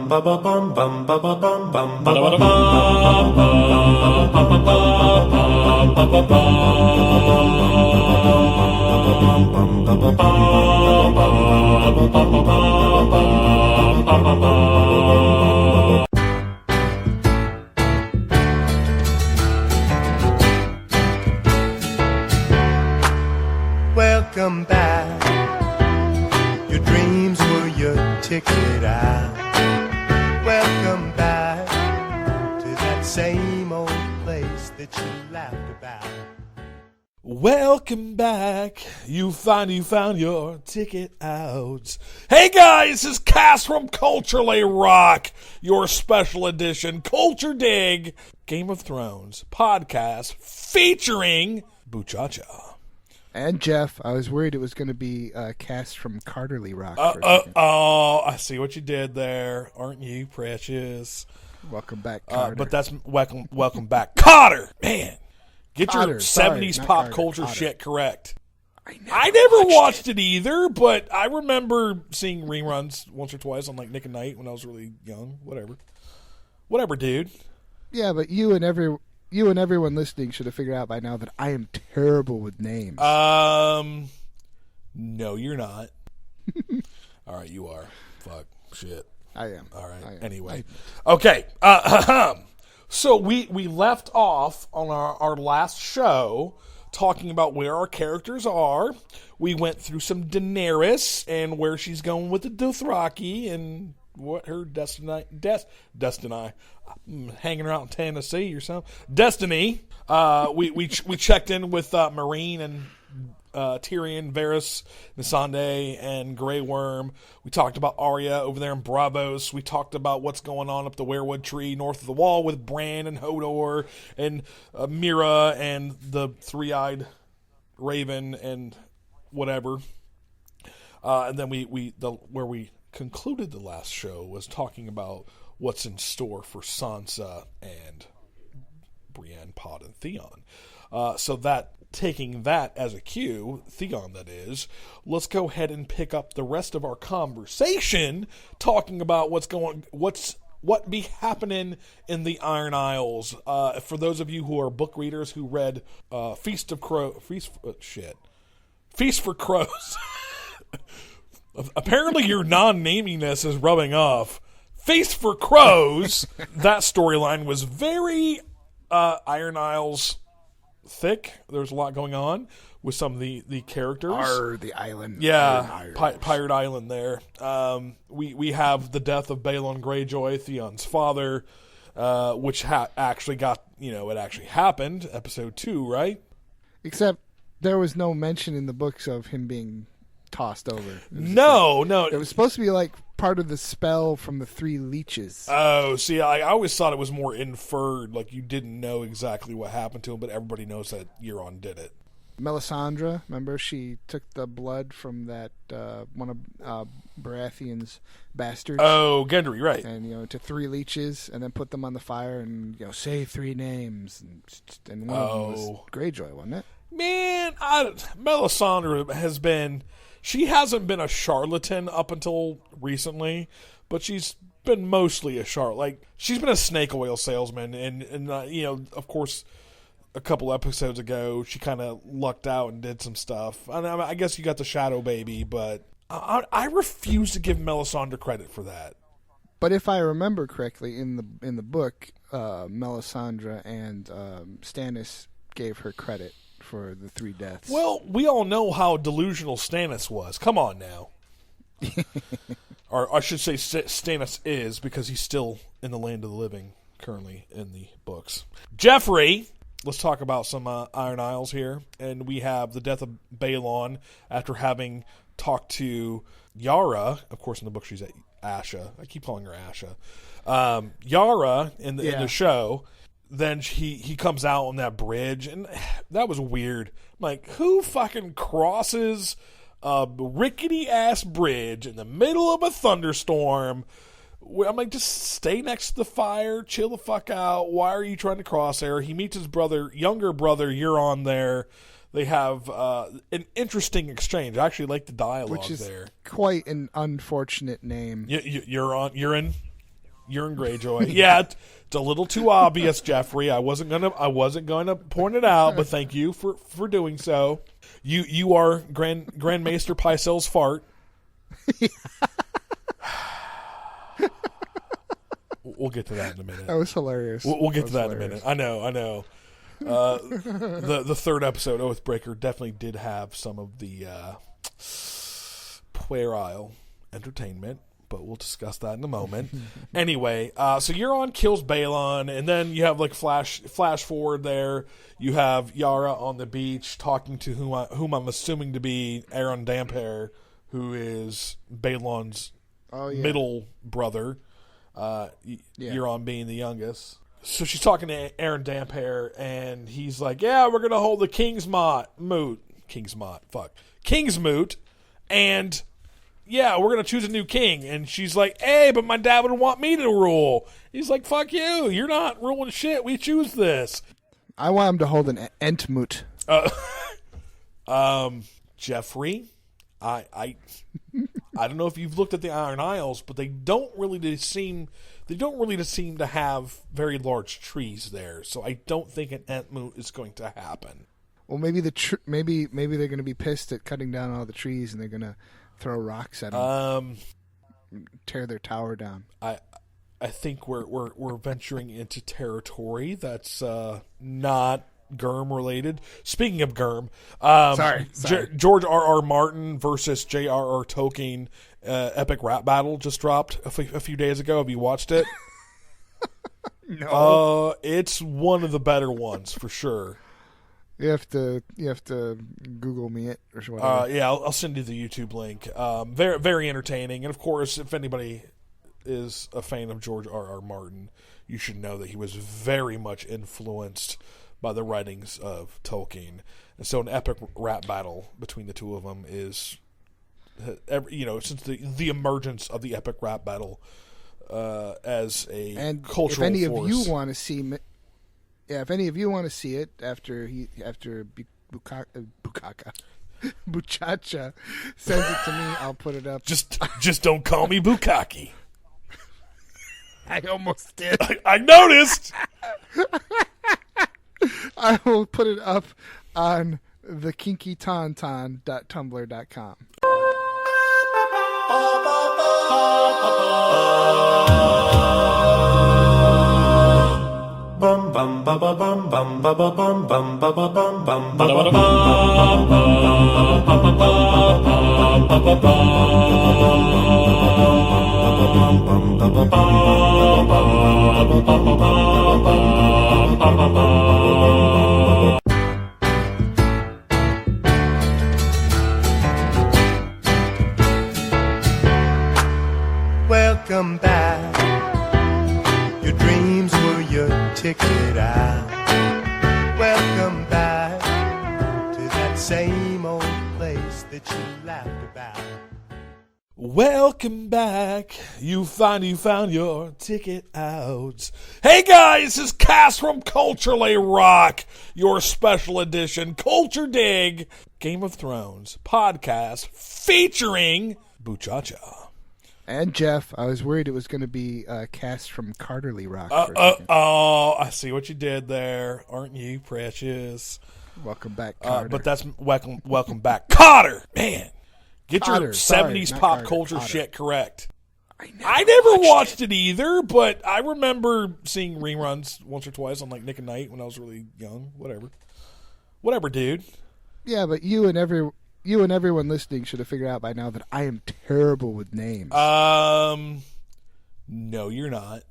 Welcome back. Your dreams were your ticket out. Welcome back to that same old place that you laughed about. Welcome back. You found your ticket out. Hey guys, this is Cass from Culturally Rock, your special edition Culture Dig Game of Thrones podcast featuring Buchacha. And Jeff, I was worried it was going to be cast from Carterly Rock. Oh, I see what you did there. Aren't you precious? Welcome back, Carter. But that's welcome back, Cotter. Man, get Cotter, your 70s pop Carter, culture Cotter. shit correct. I never watched it either, but I remember seeing reruns once or twice on like Nick and Night when I was really young. Whatever, dude. Yeah, but you and everyone listening should have figured out by now that I am terrible with names. No, you're not. All right, you are. Fuck. Shit. I am. All right. I am. Anyway. Okay. So we left off on our last show talking about where our characters are. We went through some Daenerys and where she's going with the Dothraki and what her destiny hanging around in Tennessee or something. Destiny. We checked in with Mereen and Tyrion, Varys, Missandei, and Grey Worm. We talked about Arya over there in Bravos. We talked about what's going on up the Weirwood Tree north of the Wall with Bran and Hodor and Mira and the three-eyed Raven and whatever. And then where we concluded the last show was talking about what's in store for Sansa and Brienne, Pod, and Theon. So taking that as a cue, Theon that is, let's go ahead and pick up the rest of our conversation talking about what be happening in the Iron Isles. For those of you who are book readers who read Feast for Crows. Apparently your non-naminess is rubbing off. Feast for Crows, that storyline was very Iron Isles thick. There's a lot going on with some of the characters. The island. Yeah, Pirate Island there. We have the death of Balon Greyjoy, Theon's father, which actually got, it actually happened, episode 2, right? Except there was no mention in the books of him being tossed over. No. It was supposed to be like part of the spell from the three leeches. Oh, see, I always thought it was more inferred, like you didn't know exactly what happened to him, but everybody knows that Euron did it. Melisandre, remember, she took the blood from that one of Baratheon's bastards. Oh, Gendry, right? And to three leeches, and then put them on the fire, and say three names, and one of them was Greyjoy, wasn't it? Man, Melisandre has been. She hasn't been a charlatan up until recently, but she's been mostly a charlatan. Like, she's been a snake oil salesman, and of course, a couple episodes ago, she kind of lucked out and did some stuff. I guess you got the shadow baby, but I refuse to give Melisandre credit for that. But if I remember correctly, in the book, Melisandre and Stannis gave her credit for the three deaths. Well, we all know how delusional Stannis was. Come on now. Or I should say Stannis is, because he's still in the land of the living currently in the books. Jeffrey, let's talk about some Iron Isles here. And we have the death of Balon after having talked to Yara. Of course, in the book she's Asha. I keep calling her Asha. Yara in the show. Then he comes out on that bridge, and that was weird. I'm like, who fucking crosses a rickety-ass bridge in the middle of a thunderstorm? I'm like, just stay next to the fire, chill the fuck out. Why are you trying to cross there? He meets his younger brother, Euron there. They have an interesting exchange. I actually like the dialogue which is there. Quite an unfortunate name. Euron? Euron Greyjoy. Yeah, it's a little too obvious, Jeffrey. I wasn't gonna point it out, but thank you for doing so. You are Grand Maester Pycelle's fart. We'll get to that in a minute. That was hilarious. We'll get to that in a minute. I know. The third episode, Oathbreaker, definitely did have some of the puerile entertainment, but we'll discuss that in a moment. Anyway, so Euron kills Balon, and then you have like flash forward there. You have Yara on the beach talking to whom I'm assuming to be Aaron Damphair, who is Balon's middle brother. Euron being the youngest. So she's talking to Aaron Damphair, and he's like, "Yeah, we're gonna hold the Kingsmoot, and yeah, we're gonna choose a new king." And she's like, "Hey, but my dad would want me to rule." He's like, "Fuck you! You're not ruling shit. We choose this." I want him to hold an Entmoot. Jeffrey, I don't know if you've looked at the Iron Isles, but they don't really seem to have very large trees there. So I don't think an Entmoot is going to happen. Well, maybe maybe they're going to be pissed at cutting down all the trees, and they're going to throw rocks at them, tear their tower down. I think we're venturing into territory that's not Gurm related. Speaking of Gurm, sorry. George R.R. Martin versus J.R.R. Tolkien epic rap battle just dropped a few days ago. Have you watched it? No. It's one of the better ones for sure. You have to Google me it or whatever. Yeah, I'll send you the YouTube link. Very very entertaining, and of course, if anybody is a fan of George R.R. Martin, you should know that he was very much influenced by the writings of Tolkien. And so an epic rap battle between the two of them is, since the emergence of the epic rap battle as a cultural force. If any of you want to see it after Buchacha sends it to me, I'll put it up. Just don't call me Bukaki. I almost did. I noticed. I will put it up on the kinkytauntaun.tumblr.com. Bum bum ba ba bum bum ba ba bum bum ba ba bum bum ba ba Welcome back. Your dreams were your ticket out. Welcome back to that same old place that you laughed about. Welcome back. You found your ticket out. Hey guys, this is Cass from Culturally Rock, your special edition Culture Dig Game of Thrones podcast featuring Buchacha. And Jeff, I was worried it was going to be cast from Carterly Rock. I see what you did there. Aren't you precious? Welcome back, Carter. But that's welcome back, Cotter. Man, get Cotter, your 70s pop Carter, culture Cotter. shit correct. I never watched it either, but I remember seeing reruns once or twice on like Nick at Night when I was really young. Whatever, dude. Yeah, but you and everyone listening should have figured out by now that I am terrible with names. No, you're not.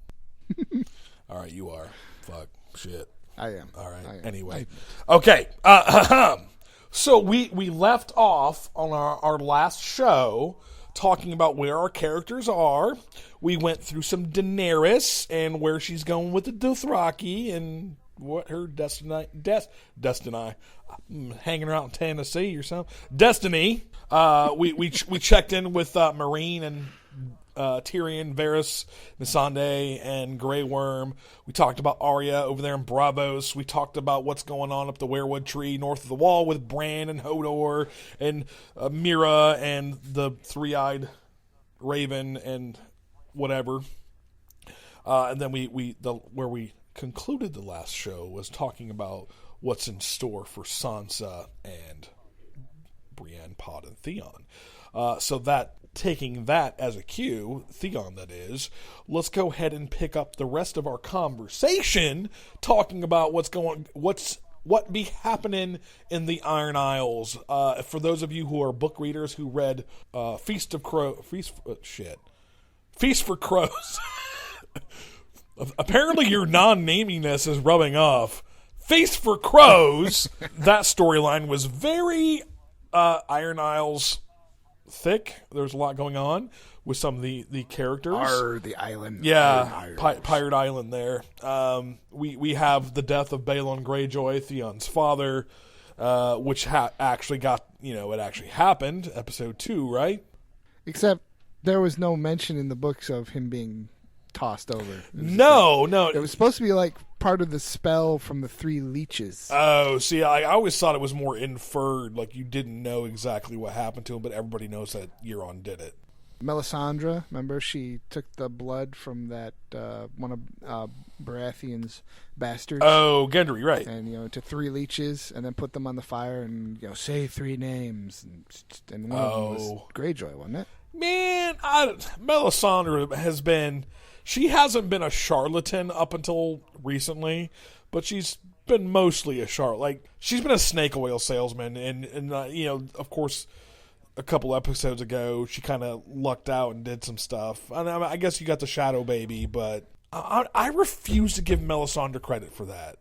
All right, you are. Fuck. Shit. I am. All right. I am. Anyway. Okay. So we left off on our last show talking about where our characters are. We went through some Daenerys and where she's going with the Dothraki and what her destiny hanging around in Tennessee or something. Destiny. We checked in with Mereen and Tyrion, Varys, Missandei, and Grey Worm. We talked about Arya over there in Bravos. We talked about what's going on up the Weirwood Tree north of the Wall with Bran and Hodor and Mira and the three-eyed Raven and whatever. And then where we concluded the last show was talking about what's in store for Sansa and Brienne, Pod, and Theon. So taking that as a cue, Theon that is, let's go ahead and pick up the rest of our conversation talking about what be happening in the Iron Isles. For those of you who are book readers who read Feast for Crows. Apparently your non-naminess is rubbing off. Feast for Crows. That storyline was very Iron Isles thick. There's a lot going on with some of the characters. The island. Yeah, Pirate Island there. We have the death of Balon Greyjoy, Theon's father, which actually got, it actually happened, episode 2, right? Except there was no mention in the books of him being tossed over. No. It was supposed to be like part of the spell from the 3 leeches. Oh, see, I always thought it was more inferred, like you didn't know exactly what happened to him, but everybody knows that Euron did it. Melisandre, remember, she took the blood from that one of Baratheon's bastards. Oh, Gendry, right. And, to 3 leeches, and then put them on the fire and, say 3 names. And one of them was Greyjoy, wasn't it? Man, Melisandre has been... She hasn't been a charlatan up until recently, but she's been mostly a charlatan. Like, she's been a snake oil salesman, and of course, a couple episodes ago, she kind of lucked out and did some stuff. I guess you got the shadow baby, but I refuse to give Melisandre credit for that.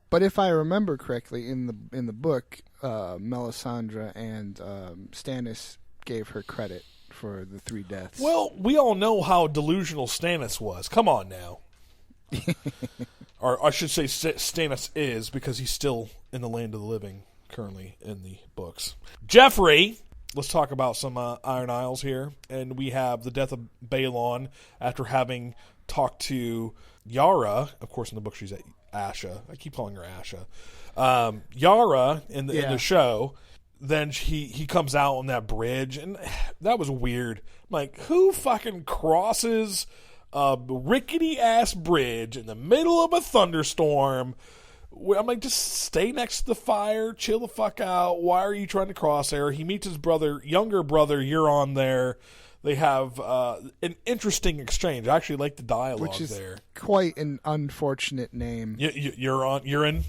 But if I remember correctly, in the book, Melisandre and Stannis gave her credit for the 3 deaths. Well, we all know how delusional Stannis was. Come on now. Or I should say Stannis is, because he's still in the land of the living currently in the books. Jeffrey, let's talk about some Iron Isles here. And we have the death of Balon after having talked to Yara. Of course, in the book she's Asha. I keep calling her Asha. Yara in the show. Then he comes out on that bridge, and that was weird. I'm like, who fucking crosses a rickety-ass bridge in the middle of a thunderstorm? I'm like, just stay next to the fire, chill the fuck out. Why are you trying to cross there? He meets his younger brother, Euron there. They have an interesting exchange. I actually like the dialogue Which is there. Quite an unfortunate name. Euron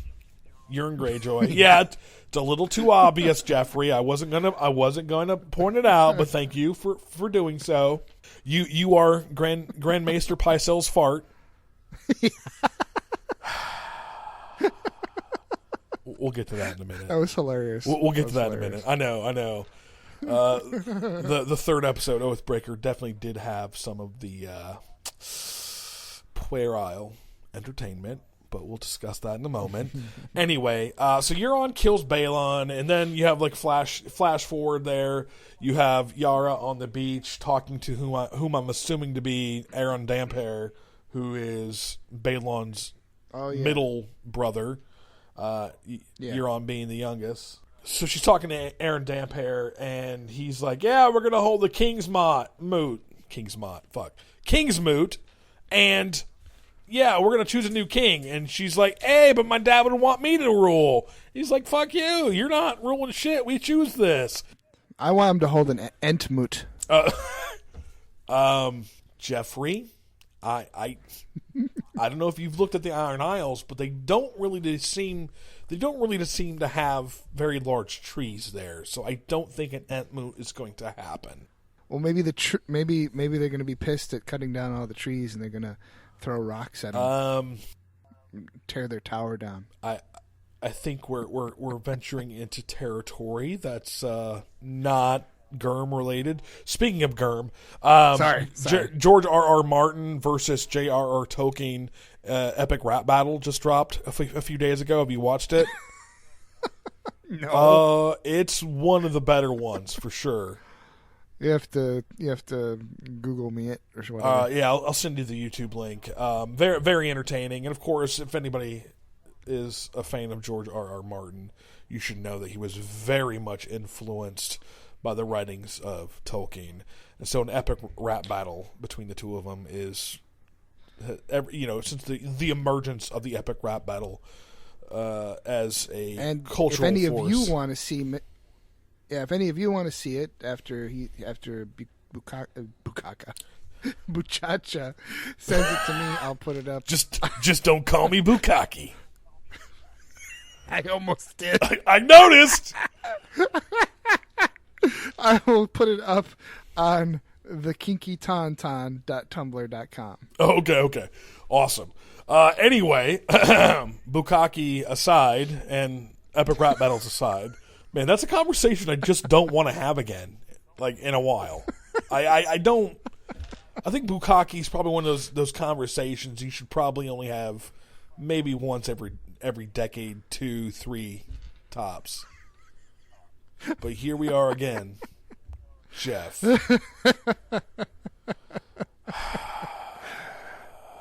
Greyjoy. Yeah, it's a little too obvious, Jeffrey. I wasn't gonna point it out, but thank you for doing so. You are Grand Maester Pycelle's fart. We'll get to that in a minute. That was hilarious. We'll get to that in a minute. I know. The third episode, Oathbreaker, definitely did have some of the puerile entertainment, but we'll discuss that in a moment. Anyway, so Euron kills Balon, and then you have like flash forward there. You have Yara on the beach talking to whom I'm assuming to be Aaron Damphair, who is Balon's middle brother. Euron being the youngest. So she's talking to Aaron Damphair, and he's like, "Yeah, we're gonna hold the Kingsmoot, and." Yeah, we're going to choose a new king. And she's like, hey, but my dad would want me to rule. He's like, fuck you. You're not ruling shit. We choose this. I want him to hold an Entmoot. Jeffrey, I don't know if you've looked at the Iron Isles, but they don't really seem to have very large trees there. So I don't think an Entmoot is going to happen. Well, maybe maybe they're going to be pissed at cutting down all the trees, and they're going to throw rocks at them, tear their tower down. I think we're venturing into territory that's not Gurm related. Speaking of Gurm, sorry. George R.R. Martin versus J.R.R. Tolkien epic rap battle just dropped a few days ago. Have you watched it? No. It's one of the better ones for sure. You have to Google me it or whatever. Yeah, I'll send you the YouTube link. Very, very entertaining. And, of course, if anybody is a fan of George R.R. Martin, you should know that he was very much influenced by the writings of Tolkien. And so an epic rap battle between the two of them is since the emergence of the epic rap battle as a And cultural if any force. of you want to see, if any of you want to see it after Buchacha sends it to me, I'll put it up. Just don't call me Bukkake. I almost did. I noticed. I will put it up on the kinkytauntaun.tumblr.com. Okay. Awesome. Anyway, Bukkake aside and epic rap battles aside, man, that's a conversation I just don't want to have again, like, in a while. I don't... I think Bukkake is probably one of those conversations you should probably only have maybe once every decade, 2, 3 tops. But here we are again, Jeff.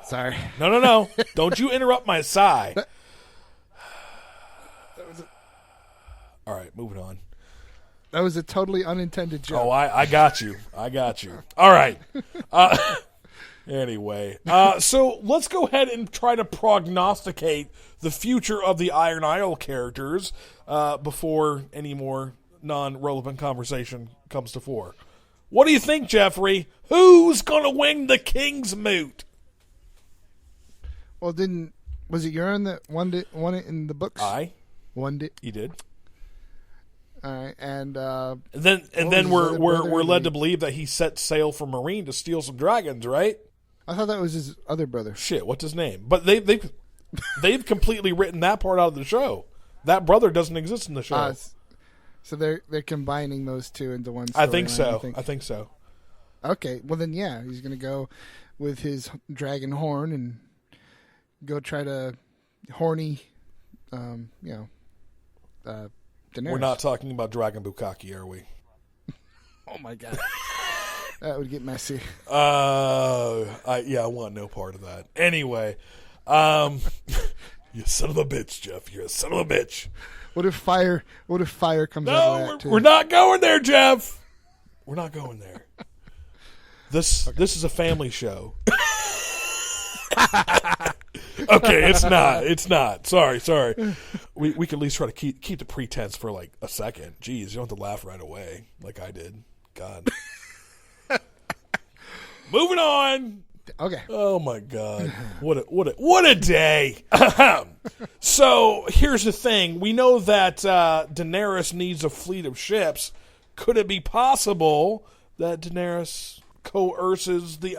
Sorry. No. Don't you interrupt my sigh. All right, moving on. That was a totally unintended joke. Oh, I got you. All right. Anyway, so let's go ahead and try to prognosticate the future of the Iron Isle characters before any more non-relevant conversation comes to fore. What do you think, Jeffrey? Who's going to win the Kingsmoot? Well, was it Euron that won it in the books? I won it. He did. All right, and then we're led to believe that he set sail for Mereen to steal some dragons, right? I thought that was his other brother. Shit, what's his name? But they've completely written that part out of the show. That brother doesn't exist in the show. So they're combining those two into one story. I think so. Okay, well then, yeah, he's gonna go with his dragon horn and go try to horny, Daenerys. We're not talking about Dragon Bukkake, are we? Oh my god, that would get messy. I want no part of that. Anyway, you son of a bitch, Jeff. You're a son of a bitch. What if fire comes out of that too? We're not going there, Jeff. We're not going there. This is a family show. Okay, it's not. Sorry. We can at least try to keep the pretense for like a second. Jeez, you don't have to laugh right away like I did. God. Moving on. Okay. Oh my God. What a day. So here's the thing. We know that Daenerys needs a fleet of ships. Could it be possible that Daenerys coerces the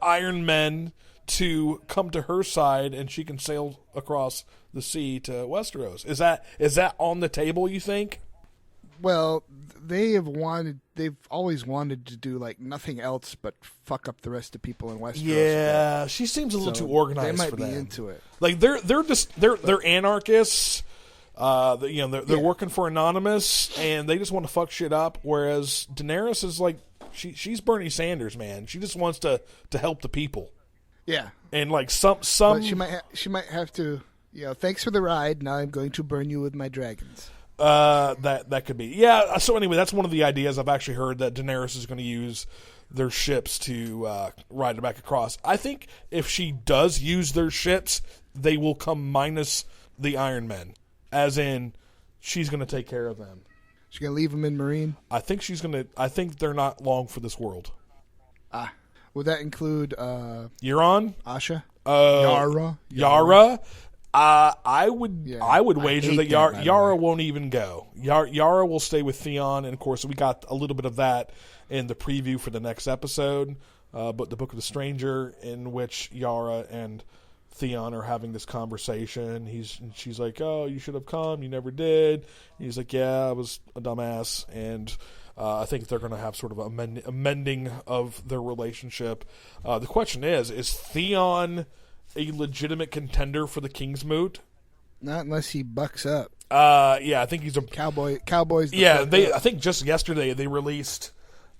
Iron Men to come to her side and she can sail across the sea to Westeros? Is that on the table, you think? Well, they've always wanted to do like nothing else but fuck up the rest of people in Westeros. Yeah, she seems a little too organized. They might for be them. into it. Like they're anarchists. They're working for Anonymous and they just want to fuck shit up. Whereas Daenerys is like she's Bernie Sanders, man. She just wants to help the people. Yeah, and like some but she might have to. Thanks for the ride. Now I'm going to burn you with my dragons. That could be. Yeah, so anyway, that's one of the ideas I've actually heard, that Daenerys is going to use their ships to ride it back across. I think if she does use their ships, they will come minus the Iron Men. As in, she's going to take care of them. She's going to leave them in Mereen? I think they're not long for this world. Would that include Euron? Asha? Yara? I would wager that that, Yara won't even go. Yara will stay with Theon, and of course we got a little bit of that in the preview for the next episode, but the Book of the Stranger, in which Yara and Theon are having this conversation. She's like, "Oh, you should have come. You never did." And he's like, "Yeah, I was a dumbass." And I think they're going to have sort of a mending of their relationship. The question is Theon a legitimate contender for the Kingsmoot? Not unless he bucks up. Yeah, I think he's a Cowboys. Yeah, I think just yesterday they released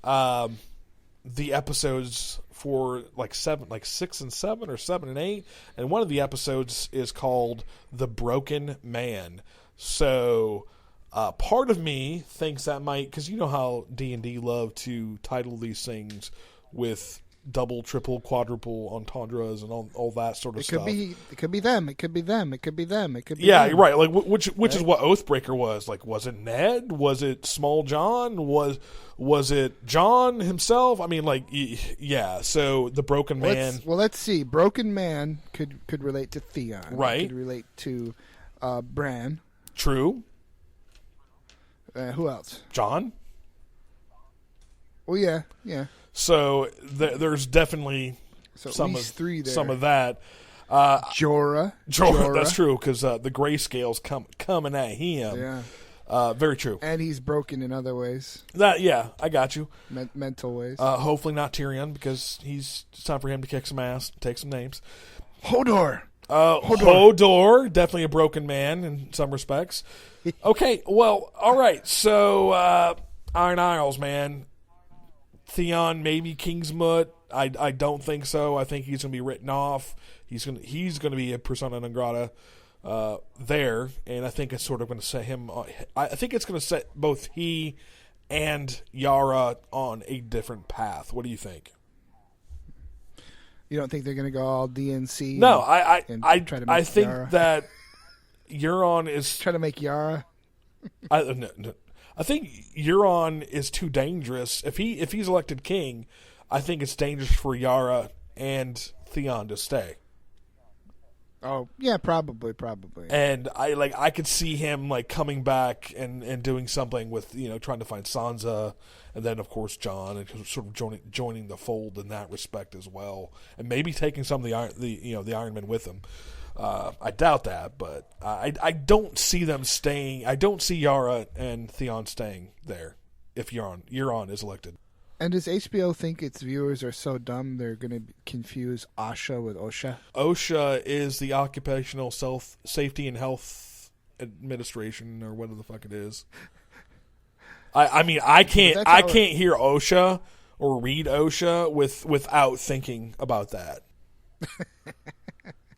the episodes for like 6 and 7 or 7 and 8, and one of the episodes is called The Broken Man. So part of me thinks that might, because you know how D&D love to title these things with double, triple, quadruple entendres and all that sort of stuff. It could be them. It could be them. It could be them. It could be Yeah, them. you're right. Like which is what Oathbreaker was. Like, was it Ned? Was it Small John? Was it John himself? I mean, like, yeah. So the Broken Man. Let's see. Broken Man could relate to Theon. Right. It could relate to Bran. True. Who else? John. Well, yeah. So there's definitely At least three there. some of that. Jorah. That's true, because the grayscale's coming at him. Yeah. Very true. And he's broken in other ways. I got you. Mental ways. Hopefully not Tyrion, because it's time for him to kick some ass, take some names. Hodor. Hodor, definitely a broken man in some respects. Okay, well, all right. So Iron Isles, man. Theon, maybe Kingsmoot. I don't think so. I think he's going to be written off. He's going to be a persona non grata there, and I think it's sort of going to set him. I think it's going to set both he and Yara on a different path. What do you think? You don't think they're going to go all DNC? No, I think Yara? that Euron is try to make Yara. No. I think Euron is too dangerous. If he's elected king, I think it's dangerous for Yara and Theon to stay. Oh yeah, probably. And I could see him like coming back and doing something with trying to find Sansa, and then of course Jon, and sort of joining the fold in that respect as well, and maybe taking some of the Iron Men with him. I doubt that, but I don't see them staying. I don't see Yara and Theon staying there if Euron is elected. And does HBO think its viewers are so dumb they're going to confuse Asha with Osha? OSHA is the Occupational Safety and Health Administration, or whatever the fuck it is. I mean, I can't hear OSHA or read OSHA without thinking about that.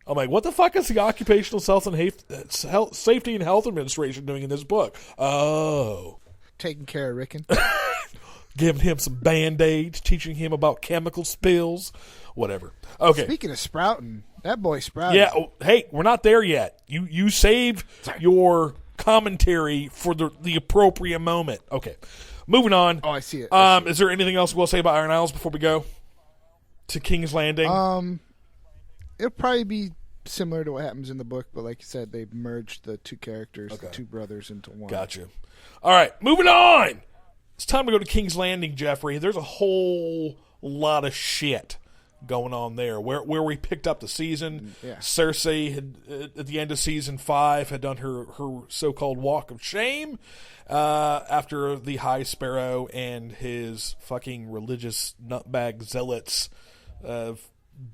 I'm like, what the fuck is the Occupational Safety and Health Administration doing in this book? Oh. Taking care of Rickon. Giving him some Band-Aids, teaching him about chemical spills, whatever. Okay. Speaking of sprouting, that boy sprouted. Yeah, hey, we're not there yet. You save your commentary for the appropriate moment. Okay. Moving on. Oh, I see it. Is there anything else we'll say about Iron Isles before we go to King's Landing? It'll probably be similar to what happens in the book, but like you said, they've merged the two characters, the two brothers, into one. Gotcha. All right, moving on. It's time to go to King's Landing, Jeffrey. There's a whole lot of shit going on there. Where we picked up the season, Cersei had, at the end of season 5, had done her so-called walk of shame after the High Sparrow and his fucking religious nutbag zealots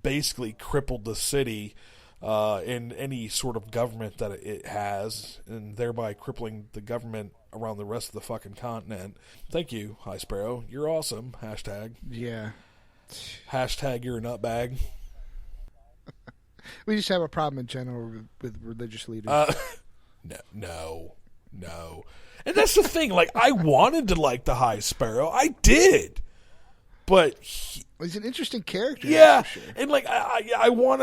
basically crippled the city in any sort of government that it has, and thereby crippling the government around the rest of the fucking continent. Thank you, High Sparrow. You're awesome. Hashtag. Yeah. Hashtag you're a nutbag. We just have a problem in general with religious leaders. No. And that's the thing. Like, I wanted to like the High Sparrow. I did. But he's an interesting character. Yeah. For sure. And like I want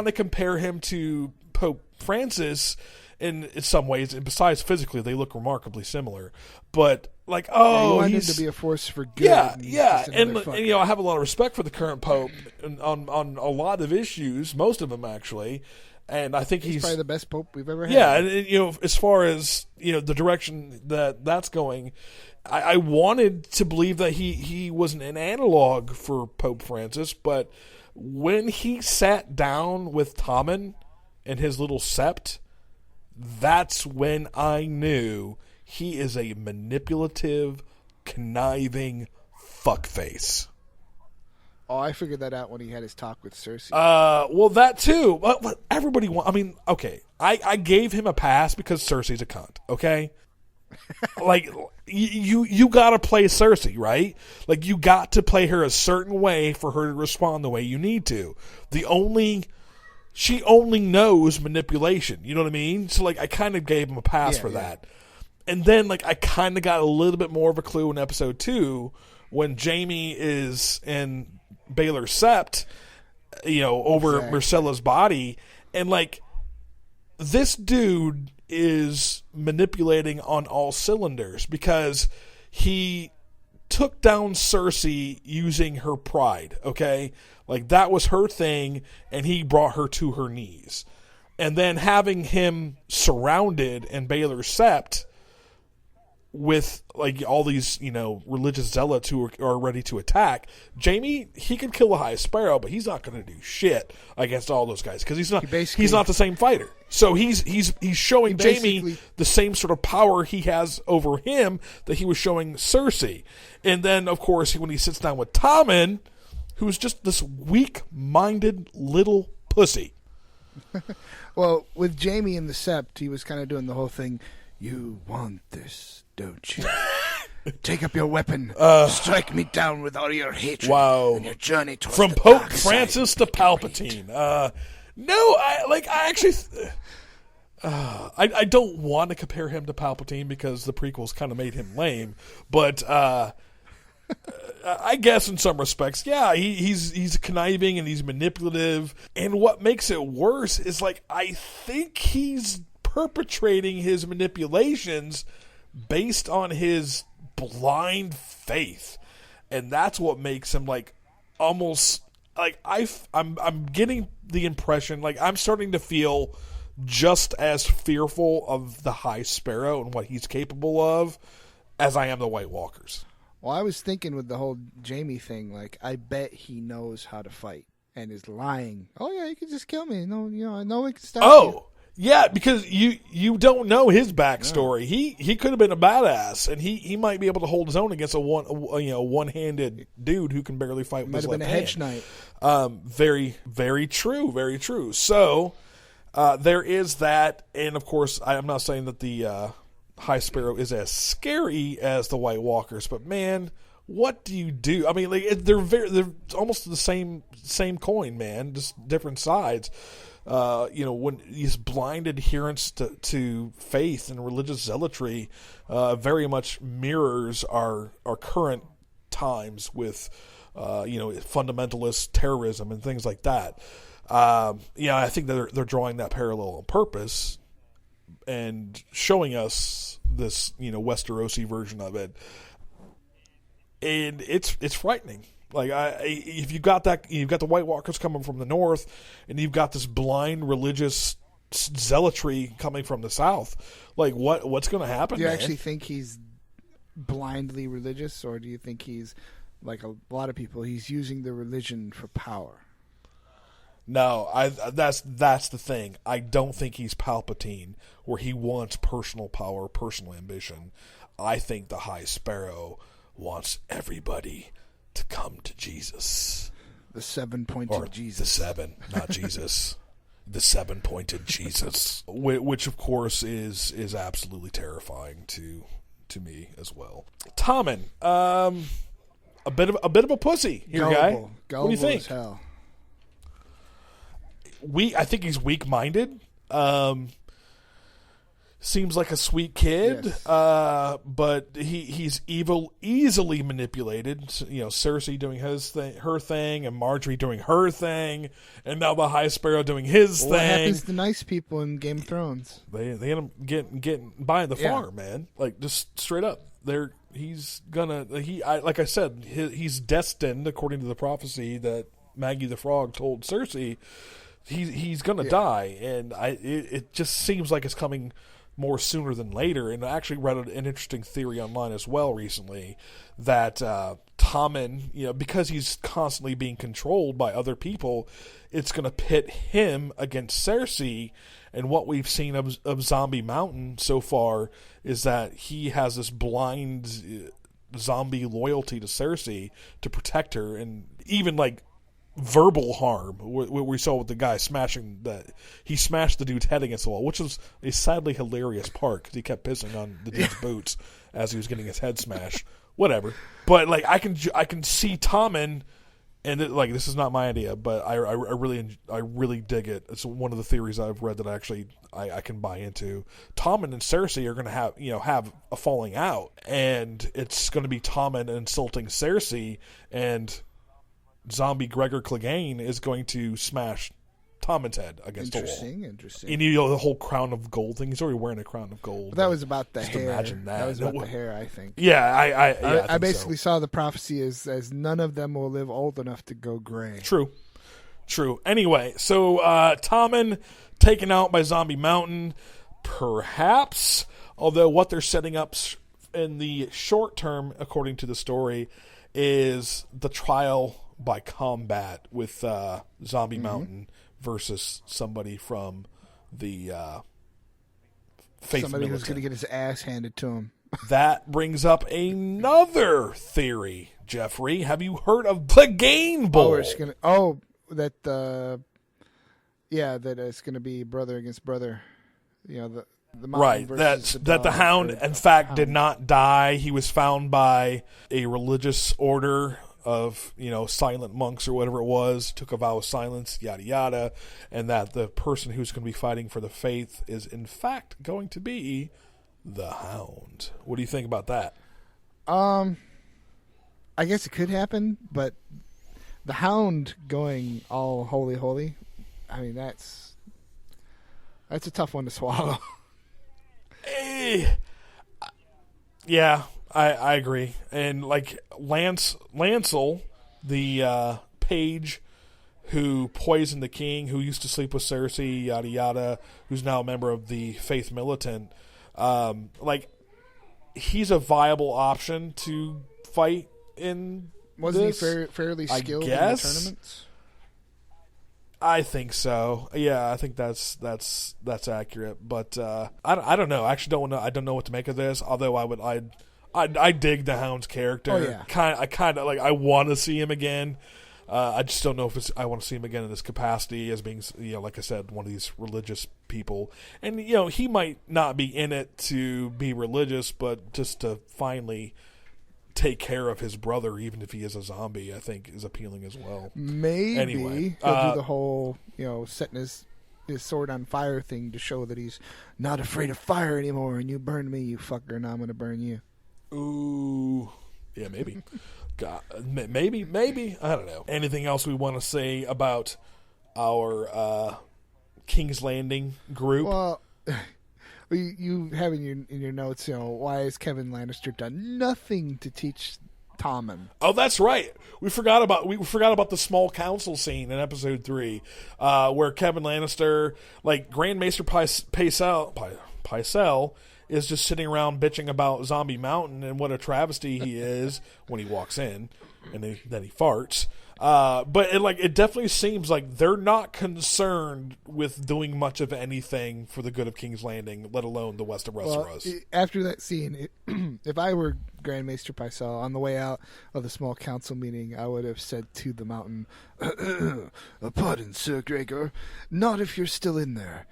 to compare him to Pope Francis in some ways, and besides physically they look remarkably similar. But like, you want him to be a force for good. Yeah. And I have a lot of respect for the current Pope on a lot of issues, most of them actually. And I think he's probably the best Pope we've ever had. Yeah, and as far as the direction that's going, I wanted to believe that he wasn't an analog for Pope Francis, but when he sat down with Tommen and his little sept, that's when I knew he is a manipulative, conniving fuckface. Oh, I figured that out when he had his talk with Cersei. Well, that too. But everybody I mean, okay. I gave him a pass because Cersei's a cunt, okay? Like, you got to play Cersei, right? Like, you got to play her a certain way for her to respond the way you need to. She only knows manipulation, you know what I mean? So, like, I kind of gave him a pass for that. And then, like, I kind of got a little bit more of a clue in episode 2 when Jaime is in Baelor's Sept, over Myrcella's body, and like this dude is manipulating on all cylinders because he took down Cersei using her pride, okay? Like, that was her thing, and he brought her to her knees. And then having him surrounded in Baelor's Sept with, like, all these, religious zealots who are ready to attack, Jaime, he can kill the High Sparrow, but he's not going to do shit against all those guys because he's not the same fighter. So he's showing Jaime the same sort of power he has over him that he was showing Cersei. And then, of course, when he sits down with Tommen, who's just this weak-minded little pussy. Well, with Jaime in the Sept, he was kind of doing the whole thing, you want this, don't you? Take up your weapon. Strike me down with all your hatred. Wow. And your journey towards From the Pope dark Francis side to Palpatine. No, I don't want to compare him to Palpatine because the prequels kind of made him lame. But I guess in some respects, yeah, he's conniving and he's manipulative. And what makes it worse is, like, I think he's perpetrating his manipulations based on his blind faith, and that's what makes him like almost like I'm getting the impression, like, I'm starting to feel just as fearful of the High Sparrow and what he's capable of as I am the White Walkers. Well, I was thinking with the whole Jaime thing, like, I bet he knows how to fight and is lying. Oh yeah, you can just kill me. No, I know we can stop you. Yeah, because you don't know his backstory. Yeah. He could have been a badass, and he might be able to hold his own against a one-handed dude who can barely fight with his left hand. Might have been a hedge knight. Very, very true, very true. So there is that, and of course, I'm not saying that the High Sparrow is as scary as the White Walkers, but man, what do you do? I mean, like, they're almost the same coin, man, just different sides. When these blind adherence to faith and religious zealotry very much mirrors our current times with fundamentalist terrorism and things like that. I think that they're drawing that parallel on purpose and showing us this Westerosi version of it, and it's frightening. Like, if you've got the White Walkers coming from the north, and you've got this blind religious zealotry coming from the south, like, what's going to happen? Do you actually think he's blindly religious, or do you think he's, like a lot of people, he's using the religion for power? No, that's the thing. I don't think he's Palpatine, where he wants personal power, personal ambition. I think the High Sparrow wants everybody to come to Jesus. The seven-pointed Jesus. The seven, not Jesus. The seven-pointed Jesus. Which, of course, is absolutely terrifying to me as well. Tommen, a bit of a pussy here, Gullible. guy. What do you think? As hell. I think he's weak-minded. Seems like a sweet kid, yes. But he's easily manipulated. Cersei doing her thing, and Marjorie doing her thing, and now the High Sparrow doing his thing. What happens to nice people in Game of Thrones? They end up getting buying the farm, man. Like, just straight up. He's destined, according to the prophecy that Maggie the Frog told Cersei. He's gonna die, and it just seems like it's coming more sooner than later. And I actually read an interesting theory online as well recently that Tommen, because he's constantly being controlled by other people, it's going to pit him against Cersei. And what we've seen of Zombie Mountain so far is that he has this blind zombie loyalty to Cersei to protect her, and even like verbal harm. What we saw with the guy he smashed the dude's head against the wall, which was a sadly hilarious part because he kept pissing on the dude's boots as he was getting his head smashed. Whatever, but like I can see Tommen and this is not my idea, but I really dig it. It's one of the theories I've read that I can buy into. Tommen and Cersei are going to have a falling out, and it's going to be Tommen insulting Cersei, and zombie Gregor Clegane is going to smash Tommen's head against the wall. Interesting. And the whole crown of gold thing. He's already wearing a crown of gold. But that was about the hair. Imagine that. That was about the hair, I think. Yeah, I basically saw the prophecy as none of them will live old enough to go gray. True. Anyway, so Tommen taken out by Zombie Mountain, perhaps. Although what they're setting up in the short term, according to the story, is the trial by combat with Zombie Mountain versus somebody from the Faith Somebody Militant. who's going to get his ass handed to him. That brings up another theory, Jeffrey. Have you heard of Clegane Bowl? That it's going to be brother against brother. The mountain right. versus That the Hound, in fact, did not die. He was found by a religious order of silent monks or whatever it was, took a vow of silence, yada yada, and that the person who's going to be fighting for the faith is in fact going to be the Hound. What do you think about that? I guess it could happen, but the Hound going all holy, I mean that's a tough one to swallow. Yeah, I agree. And Lancel, the page who poisoned the king, who used to sleep with Cersei, yada yada, who's now a member of the Faith Militant, he's a viable option to fight in. Wasn't this, he fairly skilled in the tournaments? I think so. Yeah, I think that's accurate. But I don't know. I actually I don't know what to make of this. Although I dig the Hound's character. Oh, yeah. I want to see him again. I just don't know if I want to see him again in this capacity as being, like I said, one of these religious people. And he might not be in it to be religious, but just to finally take care of his brother, even if he is a zombie, I think is appealing as well. Maybe anyway, he'll do the whole, setting his sword on fire thing to show that he's not afraid of fire anymore. And you burned me, you fucker, and I'm going to burn you. Ooh, yeah, maybe. God, maybe. I don't know. Anything else we want to say about our King's Landing group? Well, you have in your notes, why has Kevan Lannister done nothing to teach Tommen? Oh, that's right. We forgot about the small council scene in episode 3, where Kevan Lannister, Grand Maester Pycelle, is just sitting around bitching about Zombie Mountain and what a travesty he is when he walks in, and then he farts. But it definitely seems like they're not concerned with doing much of anything for the good of King's Landing, let alone the west of Westeros. Well, after that scene, if I were Grand Maester Pycelle, on the way out of the small council meeting, I would have said to the mountain, "Pardon, Sir Gregor, not if you're still in there."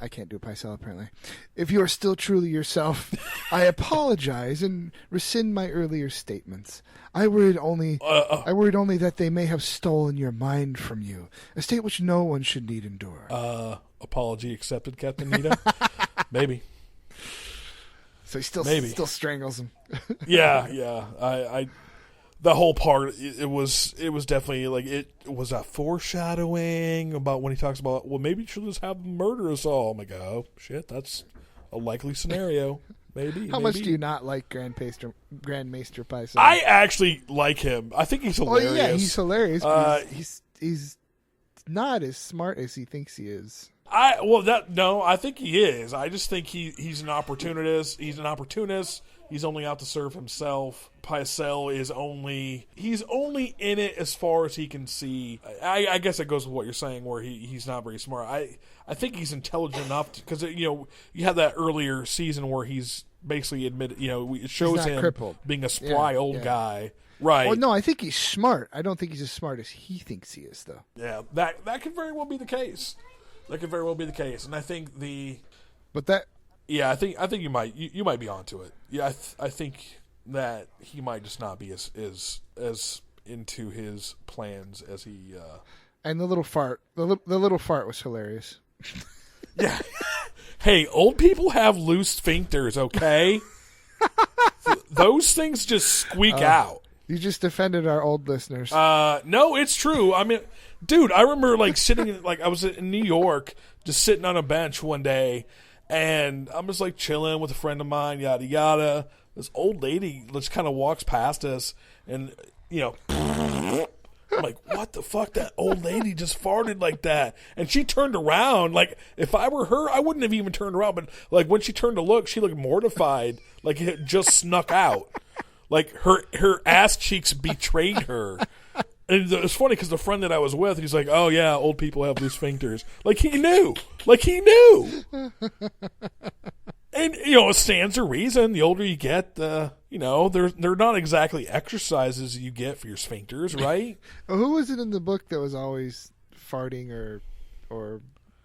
I can't do Pycelle, apparently. If you are still truly yourself, I apologize and rescind my earlier statements. I worried only that they may have stolen your mind from you, a state which no one should need endure. Apology accepted, Captain Nita. Maybe. So he still strangles him. Yeah. I the whole part, it was definitely it was a foreshadowing about when he talks about, well, maybe you should just have them murder us all. I'm like, oh shit, that's a likely scenario. Maybe. How much do you not like Grand Maester Pycelle? I actually like him. I think he's hilarious. Oh yeah, he's hilarious. But he's not as smart as he thinks he is. I think he is. I just think he's an opportunist. He's an opportunist. He's only out to serve himself. Pycelle is only in it as far as he can see. I guess it goes with what you're saying, where he's not very smart. I think he's intelligent enough because you had that earlier season where he's basically admitted. It shows him crippled. being a spry old guy. Right. Well, no, I think he's smart. I don't think he's as smart as he thinks he is, though. Yeah, that could very well be the case. That could very well be the case, and I think I think you might be onto it. Yeah, I think that he might just not be as into his plans as he. And the little fart, the little fart was hilarious. Yeah. Hey, old people have loose sphincters, okay? Those things just squeak out. You just offended our old listeners. No, it's true. I mean, dude, I remember like sitting I was in New York, just sitting on a bench one day, and I'm just like chilling with a friend of mine, yada yada. This old lady just kind of walks past us, and I'm like, what the fuck? That old lady just farted like that. And she turned around. Like, if I were her, I wouldn't have even turned around. But, like, when she turned to look, she looked mortified. Like, it just snuck out. Like, her ass cheeks betrayed her. And it was funny because the friend that I was with, he's like, oh, yeah, old people have loose sphincters. Like, he knew. And, it stands to reason. The older you get, they're not exactly exercises you get for your sphincters, right? Well, who was it in the book that was always farting or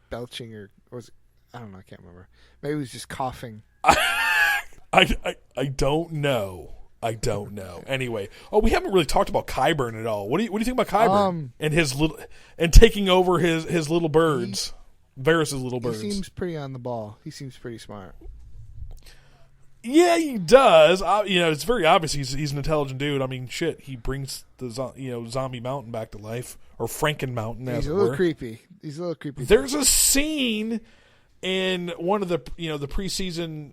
belching or was it, I don't know, I can't remember. Maybe it was just coughing. I don't know. Anyway, we haven't really talked about Qyburn at all. What do you think about Qyburn and taking over his little birds, Varys' little birds? He seems pretty on the ball. He seems pretty smart. Yeah, he does. It's very obvious he's an intelligent dude. I mean, shit, he brings the zombie mountain back to life, or Franken Mountain, as it were. He's a little creepy. There's a scene in one of the the preseason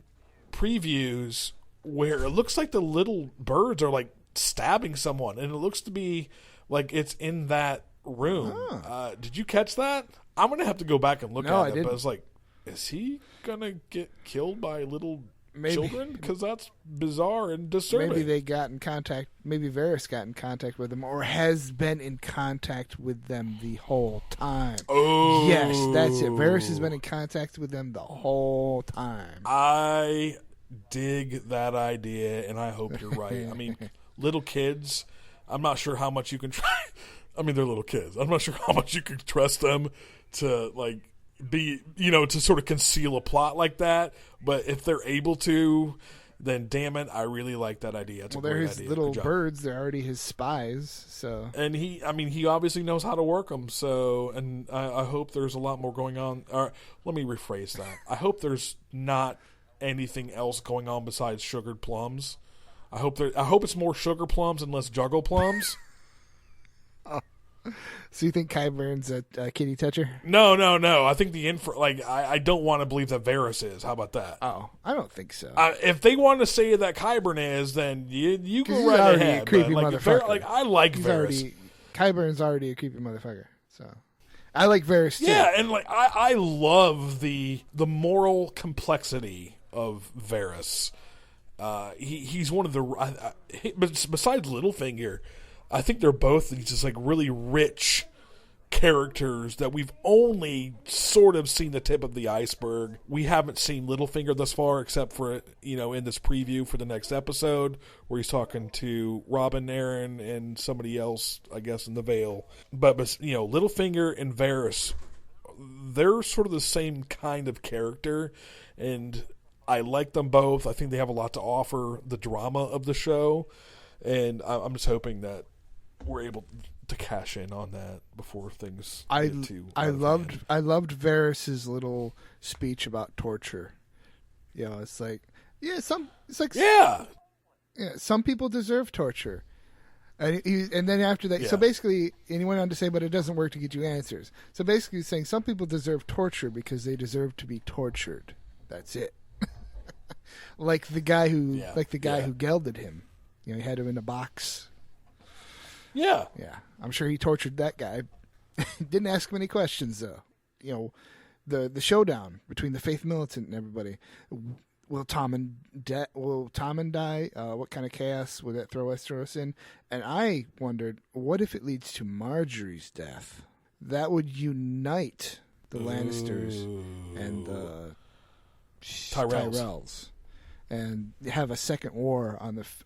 previews where it looks like the little birds are like stabbing someone, and it looks to be like it's in that room. Huh. Did you catch that? I'm gonna have to go back and look at it. But I was like, is he gonna get killed by little children? Because that's bizarre and disturbing. Maybe they got in contact. Maybe Varys got in contact with them, or has been in contact with them the whole time. Oh, yes, that's it. Varys has been in contact with them the whole time. I dig that idea, and I hope you're right. I mean, little kids, I'm not sure how much you can try. I mean, they're little kids. I'm not sure how much you can trust them to be, to sort of conceal a plot like that. But if they're able to, then damn it, I really like that idea. It's they're his little birds. They're already his spies. So, and he obviously knows how to work them. So, and I hope there's a lot more going on. Let me rephrase that. I hope there's not anything else going on besides sugared plums. I hope it's more sugar plums and less juggle plums. So you think Qyburn's a kitty toucher? No. I think I don't want to believe that Varys is. How about that? Oh, I don't think so. If they want to say that Qyburn is, then you go right ahead. A creepy motherfucker. I like Varys. Qyburn's already a creepy motherfucker. So I like Varys too. Yeah, and I love the moral complexity of Varys. He's one of the besides Littlefinger, I think they're both just really rich characters that we've only sort of seen the tip of the iceberg. We haven't seen Littlefinger thus far, except for in this preview for the next episode where he's talking to Robin, Aaron, and somebody else, I guess, in the Vale. But Littlefinger and Varys, they're sort of the same kind of character, and I like them both. I think they have a lot to offer the drama of the show, and I'm just hoping that we're able to cash in on that before things get too I loved Varys' little speech about torture. It's like, some people deserve torture. And then after that, so basically, and he went on to say, but it doesn't work to get you answers. So basically he's saying some people deserve torture because they deserve to be tortured. That's it. Like the guy who gelded him. He had him in a box. Yeah. Yeah. I'm sure he tortured that guy. Didn't ask him any questions, though. The showdown between the Faith Militant and everybody. Will Tommen die? What kind of chaos would that throw Westeros in? And I wondered, what if it leads to Marjorie's death? That would unite the Lannisters and the Tyrells. And have a second war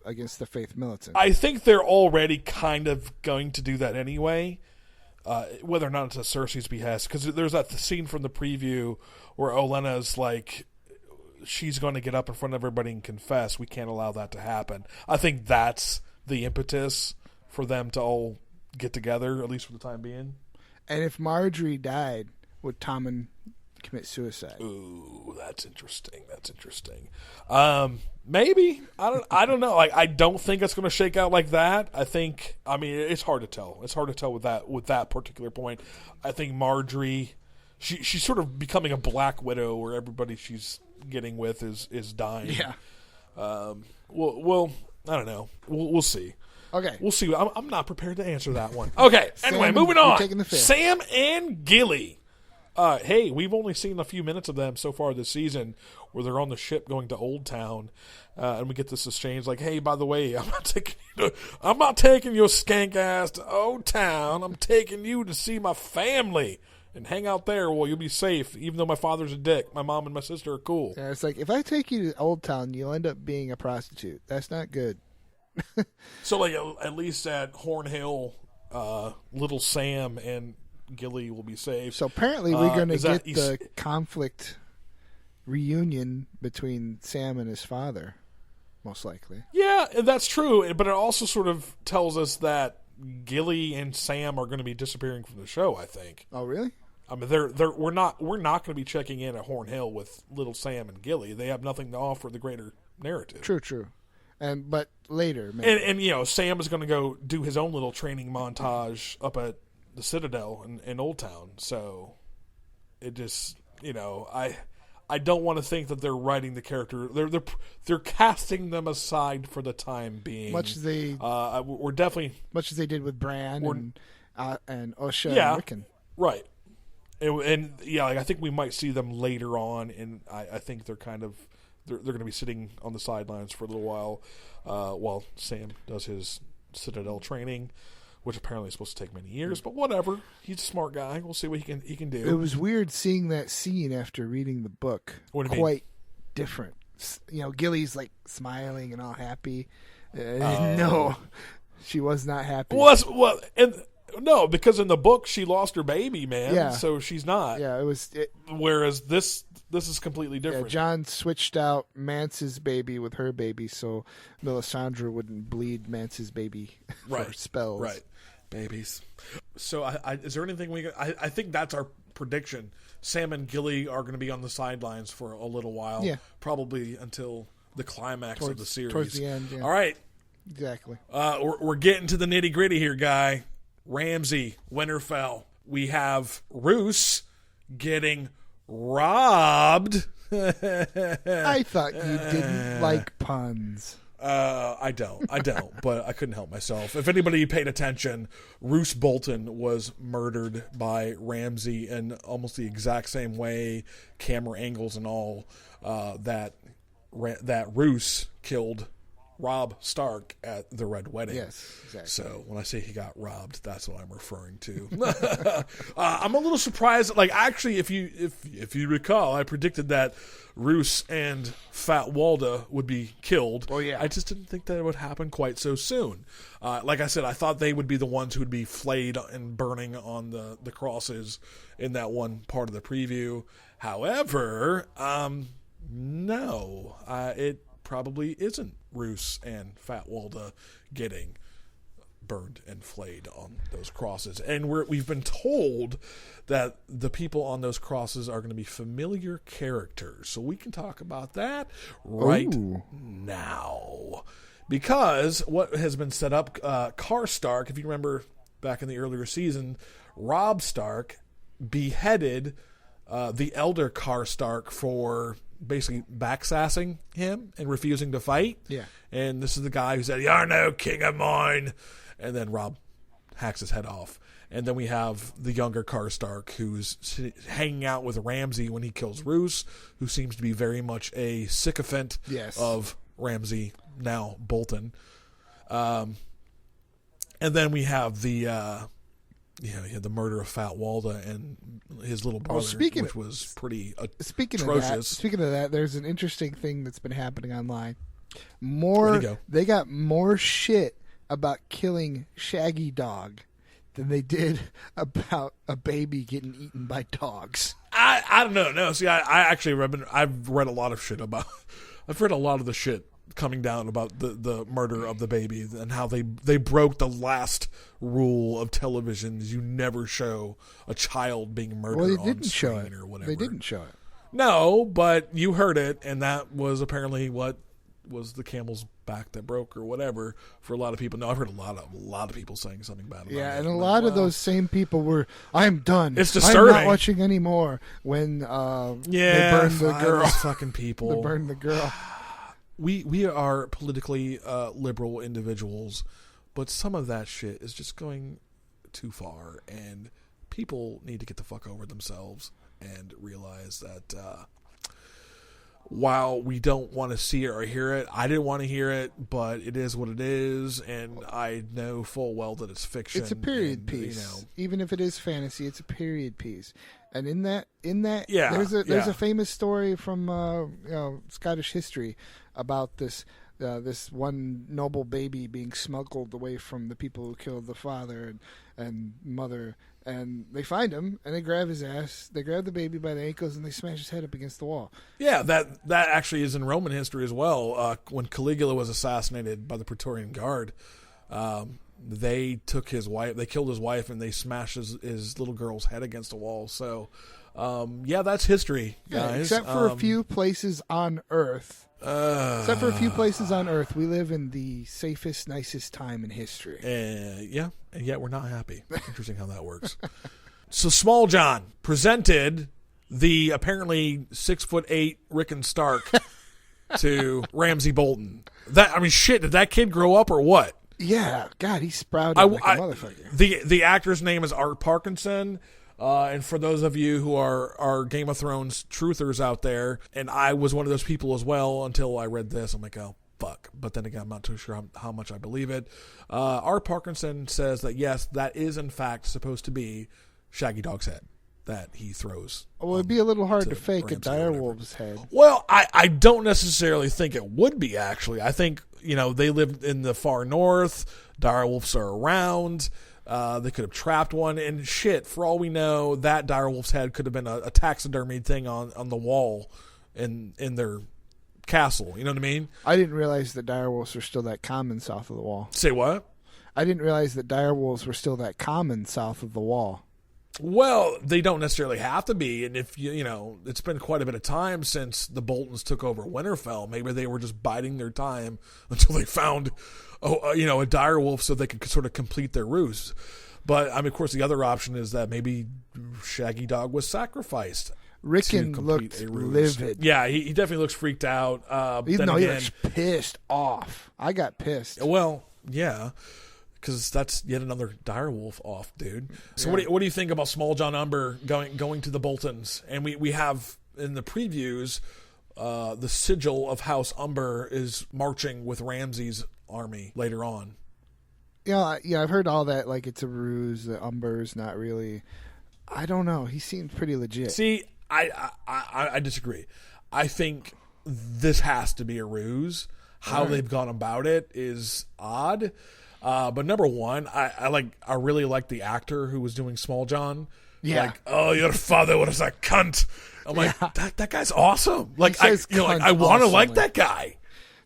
against the Faith Militant. I think they're already kind of going to do that anyway, whether or not it's at Cersei's behest. Because there's that scene from the preview where Olenna's like, she's going to get up in front of everybody and confess. We can't allow that to happen. I think that's the impetus for them to all get together, at least for the time being. And if Marjorie died, would Tommen commit suicide? Ooh, that's interesting. Maybe. I don't know. Like, I don't think it's going to shake out like that. I mean, it's hard to tell. It's hard to tell with that particular point. I think Marjorie, she's sort of becoming a Black Widow, where everybody she's getting with is dying. Yeah. Well, I don't know. We'll see. Okay. We'll see. I'm not prepared to answer that one. Okay. Anyway, moving on. Taking the fifth. Sam and Gilly. Hey, we've only seen a few minutes of them so far this season, where they're on the ship going to Old Town, and we get this exchange like, "Hey, by the way, I'm not taking your skank ass to Old Town. I'm taking you to see my family and hang out there. Well, you'll be safe, even though my father's a dick. My mom and my sister are cool." Yeah, it's like, if I take you to Old Town, you'll end up being a prostitute. That's not good. So, like, at least at Horn Hill, little Sam and Gilly will be safe. So apparently we're going to get that the conflict reunion between Sam and his father, most likely. Yeah, that's true. But it also sort of tells us that Gilly and Sam are going to be disappearing from the show, I think. Oh, really? I mean, we're not going to be checking in at Horn Hill with little Sam and Gilly. They have nothing to offer the greater narrative. True. But later, maybe. And you know, Sam is going to go do his own little training montage up at the Citadel in Old Town. So it just, you know, I don't want to think that they're writing the character. They're casting them aside for the time being. Much as they did with Bran and Osha and Rickon. Right. And yeah, like, I think we might see them later on, and I think they're kind of they're going to be sitting on the sidelines for a little while Sam does his Citadel training, which apparently is supposed to take many years, but whatever. He's a smart guy. We'll see what he can do. It was weird seeing that scene after reading the book. What do you mean? Different. You know, Gilly's like smiling and all happy. No, she was not happy. No, because in the book she lost her baby, man. Yeah. So she's not. Yeah, whereas this is completely different. Yeah, John switched out Mance's baby with her baby, so Melisandre wouldn't bleed Mance's baby for spells. Right. Babies. So, is there anything I think that's our prediction. Sam and Gilly are going to be on the sidelines for a little while. Yeah. Probably until the climax of the series. Towards the end, yeah. All right. Exactly. We're getting to the nitty-gritty here, guy. Ramsay, Winterfell. We have Roose getting robbed. I thought you didn't like puns. I don't, but I couldn't help myself. If anybody paid attention, Roose Bolton was murdered by Ramsay in almost the exact same way, camera angles and all, that Roose killed Robb Stark at the Red Wedding. Yes, exactly. So when I say he got robbed, that's what I'm referring to. I'm a little surprised. Like, actually, if you recall, I predicted that Roose and Fat Walda would be killed. Oh yeah. I just didn't think that it would happen quite so soon. Like I said, I thought they would be the ones who would be flayed and burning on the crosses in that one part of the preview. However, no, it probably isn't Roose and Fat Walda getting burned and flayed on those crosses. And we've been told that the people on those crosses are going to be familiar characters. So we can talk about that now. Because what has been set up, Karstark, if you remember back in the earlier season, Robb Stark beheaded the elder Karstark for basically backsassing him and refusing to fight. Yeah. And this is the guy who said, "You're no king of mine." And then Robb hacks his head off. And then we have the younger Karstark who's hanging out with Ramsay when he kills Roose, who seems to be very much a sycophant of Ramsay, now Bolton. And then we have the the murder of Fat Walda and his little brother, which was pretty atrocious. Speaking of that, there's an interesting thing that's been happening online. They got more shit about killing Shaggy Dog than they did about a baby getting eaten by dogs. I don't know. No, see, I've read a lot of shit about. I've read a lot of the shit coming down about the murder of the baby and how they broke the last rule of television: is you never show a child being murdered. Well, they on didn't show screen it. Or whatever. They didn't show it. No, but you heard it, and that was apparently what was the camel's back that broke or whatever for a lot of people. No, I've heard a lot of people saying something bad about it. Yeah, and a lot of those same people were, I'm done. It's disturbing. I'm not watching anymore when they burned the girl. Fucking people. They burned the girl. We are politically liberal individuals, but some of that shit is just going too far, and people need to get the fuck over themselves and realize that while we don't want to see it or hear it, I didn't want to hear it, but it is what it is, and I know full well that it's fiction. It's a period piece. Even if it is fantasy, it's a period piece. And in that, there's a famous story from Scottish history about this one noble baby being smuggled away from the people who killed the father and mother, and they find him and they grab his ass, they grab the baby by the ankles, and they smash his head up against the wall. Yeah, that actually is in Roman history as well. When Caligula was assassinated by the Praetorian Guard, they took his wife, they killed his wife, and they smashed his little girl's head against a wall. So, that's history, guys. Yeah, except for a few places on Earth. We live in the safest, nicest time in history. And yet we're not happy. Interesting how that works. So Small John presented the apparently 6'8" Rickon Stark to Ramsay Bolton. Did that kid grow up or what? Yeah, God, he sprouted like a motherfucker. The actor's name is Art Parkinson. And for those of you who are Game of Thrones truthers out there, and I was one of those people as well until I read this, I'm like, oh, fuck. But then again, I'm not too sure how much I believe it. Art Parkinson says that, yes, that is in fact supposed to be Shaggy Dog's head that he throws. Well, it'd be a little hard to fake a direwolf's head. Well, I don't necessarily think it would be, actually. I think, they live in the far north. Direwolves are around. They could have trapped one, and shit, for all we know, that direwolf's head could have been a taxidermied thing on the wall in their castle. You know what I mean? I didn't realize that direwolves were still that common south of the wall. Say what? I didn't realize that direwolves were still that common south of the wall. Well, they don't necessarily have to be, and if it's been quite a bit of time since the Boltons took over Winterfell. Maybe they were just biding their time until they found a direwolf so they could sort of complete their ruse. But of course, the other option is that maybe Shaggy Dog was sacrificed. Rickon looked livid. Yeah, he definitely looks freaked out. He looks pissed off. I got pissed. Well, yeah. Because that's yet another direwolf off, dude. So what do you think about Small John Umber going to the Boltons? And we have in the previews the sigil of House Umber is marching with Ramsay's army later on. Yeah, I've heard all that. Like it's a ruse. The Umber's not really. I don't know. He seems pretty legit. See, I disagree. I think this has to be a ruse. How they've gone about it is odd. But number one, I really like the actor who was doing Small John. Yeah. Like, oh, your father was a cunt. I'm like, that guy's awesome. Like, I want to like that guy.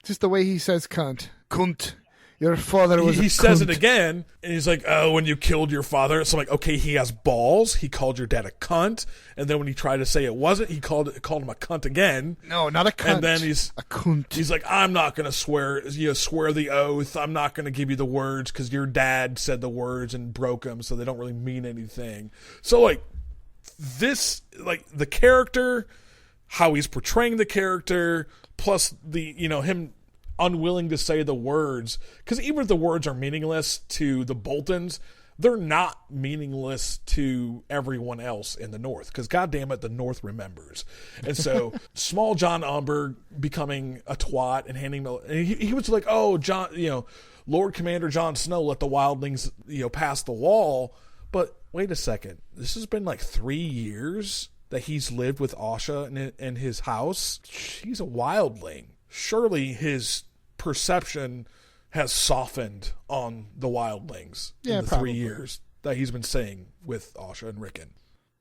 Just the way he says cunt. Cunt. Your father was a cunt. He says it again, and he's like, oh, when you killed your father. So I'm like, okay, he has balls. He called your dad a cunt. And then when he tried to say it wasn't, he called him a cunt again. No, not a cunt. And then he's a cunt. He's like, I'm not going to swear the oath. I'm not going to give you the words because your dad said the words and broke them, so they don't really mean anything. So, like, this, like, the character, how he's portraying the character, plus the, him unwilling to say the words, because even if the words are meaningless to the Boltons, they're not meaningless to everyone else in the North, because goddamn it, the North remembers. And so Small John Umber becoming a twat and handing and he was like, oh, John, Lord Commander Jon Snow let the wildlings pass the wall. But wait a second, this has been like 3 years that he's lived with Asha in his house. He's a wildling. Surely his perception has softened on the wildlings in the 3 years that he's been staying with Asha and Rickon.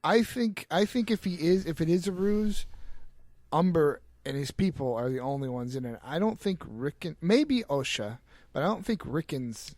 I think if it is a ruse, Umber and his people are the only ones in it. I don't think Rickon, maybe Osha, but I don't think Rickon's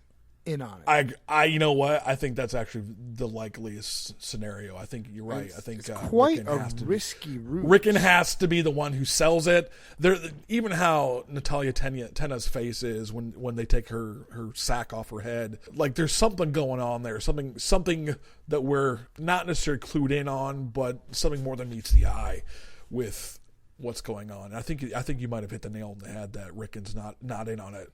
in on it. You know what? I think that's actually the likeliest scenario. I think you're right. I think it's quite Rickon has a to risky route. Rickon has to be the one who sells it. There, even how Natalia Tenna's face is when they take her sack off her head. Like there's something going on there. Something that we're not necessarily clued in on, but something more than meets the eye with what's going on. I think you might have hit the nail on the head that Rickon's not in on it.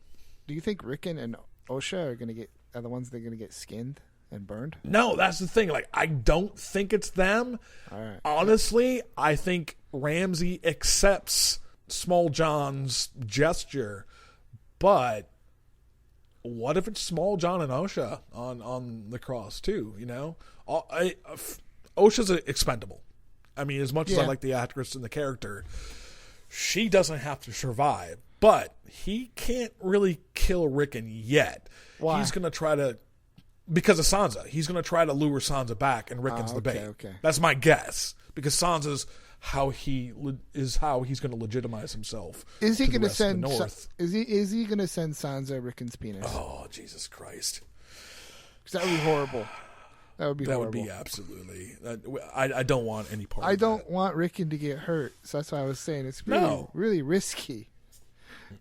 Do you think Rickon and Osha are the ones that are going to get skinned and burned? No, that's the thing. Like, I don't think it's them. All right. Honestly, I think Ramsay accepts Small John's gesture, but what if it's Small John and Osha on the cross too? You know, Osha's expendable. I mean, as much as I like the actress and the character, she doesn't have to survive. But he can't really kill Rickon yet. Why? He's going to try to, because of Sansa. He's going to try to lure Sansa back, and Rickon's the bait. Okay. That's my guess, because Sansa's how he's going to legitimize himself. Is he going to send North? Is he going to send Sansa Rickon's penis? Oh, Jesus Christ! Because that would be horrible. That would be horrible. That would be absolutely. I don't want any part. I of don't that. want Rickon to get hurt. So that's why I was saying it's really, really risky.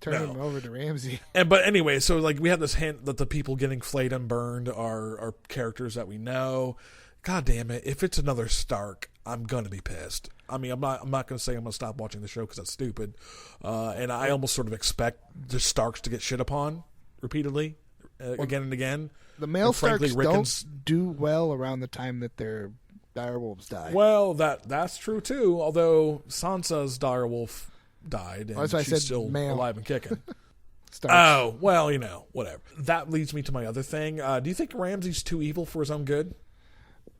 Turn him over to Ramsay. But anyway, so like we have this hint that the people getting flayed and burned are characters that we know. God damn it! If it's another Stark, I'm gonna be pissed. I mean, I'm not gonna say I'm gonna stop watching the show because that's stupid. And I almost sort of expect the Starks to get shit upon repeatedly, again and again. The male frankly, Starks don't do well around the time that their direwolves die. Well, that's true too. Although Sansa's direwolf died, and that's why she's still alive and kicking. Oh, well, you know, whatever. That leads me to my other thing. Do you think Ramsay's too evil for his own good?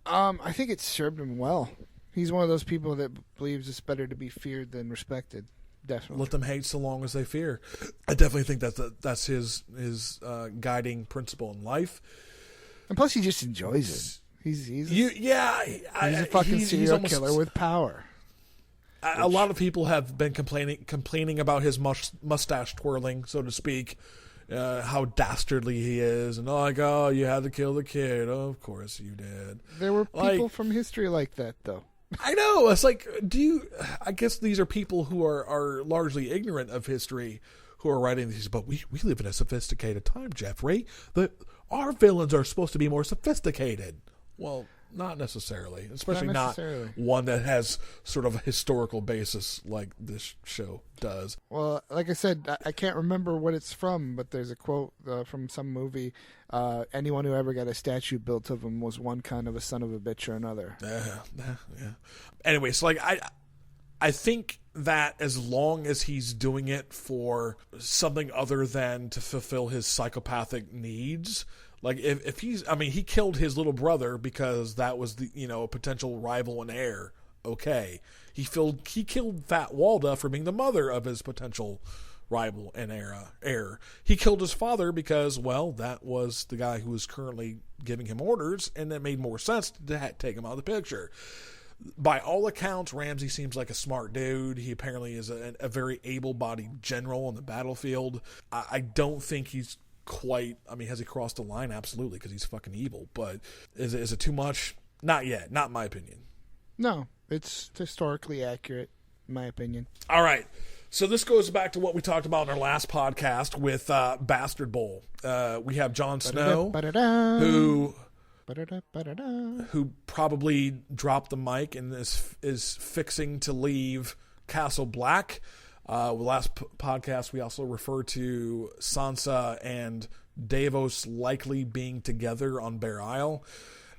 I think it served him well. He's one of those people that believes it's better to be feared than respected. Definitely. Let them hate so long as they fear. I definitely think that's his guiding principle in life. And plus, he just enjoys it. He's a fucking serial killer with power. A lot of people have been complaining about his mustache twirling, so to speak, how dastardly he is, and you had to kill the kid. Oh, of course you did. There were people from history like that, though. I know. It's like, I guess these are people who are largely ignorant of history who are writing these, but we live in a sophisticated time, Jeffrey. Our villains are supposed to be more sophisticated. Well, not necessarily, especially not one that has sort of a historical basis like this show does. Well, like I said, I can't remember what it's from, but there's a quote from some movie. Anyone who ever got a statue built of him was one kind of a son of a bitch or another. Yeah. Anyway, so like I think that as long as he's doing it for something other than to fulfill his psychopathic needs. Like if he killed his little brother because that was a potential rival and heir. Okay, he killed Fat Walda for being the mother of his potential rival and heir. He killed his father because that was the guy who was currently giving him orders, and it made more sense to take him out of the picture. By all accounts, Ramsay seems like a smart dude. He apparently is a very able-bodied general on the battlefield. I don't think he's quite. I mean, has he crossed the line? Absolutely, because he's fucking evil. But is it too much? Not yet. Not in my opinion. No, it's historically accurate, in my opinion. All right. So this goes back to what we talked about in our last podcast with Bastard Bowl. We have Jon Snow, who probably dropped the mic and is fixing to leave Castle Black. Last podcast, we also referred to Sansa and Davos likely being together on Bear Isle,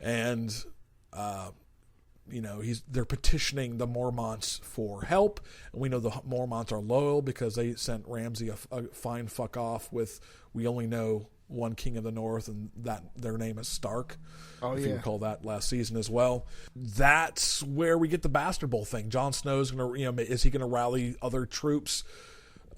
and they're petitioning the Mormonts for help, and we know the Mormonts are loyal because they sent Ramsay a fine fuck off with "We only know one king of the North," and that their name is Stark. If you recall that last season as well. That's where we get the Bastard Bowl thing. Jon Snow's gonna, is he gonna rally other troops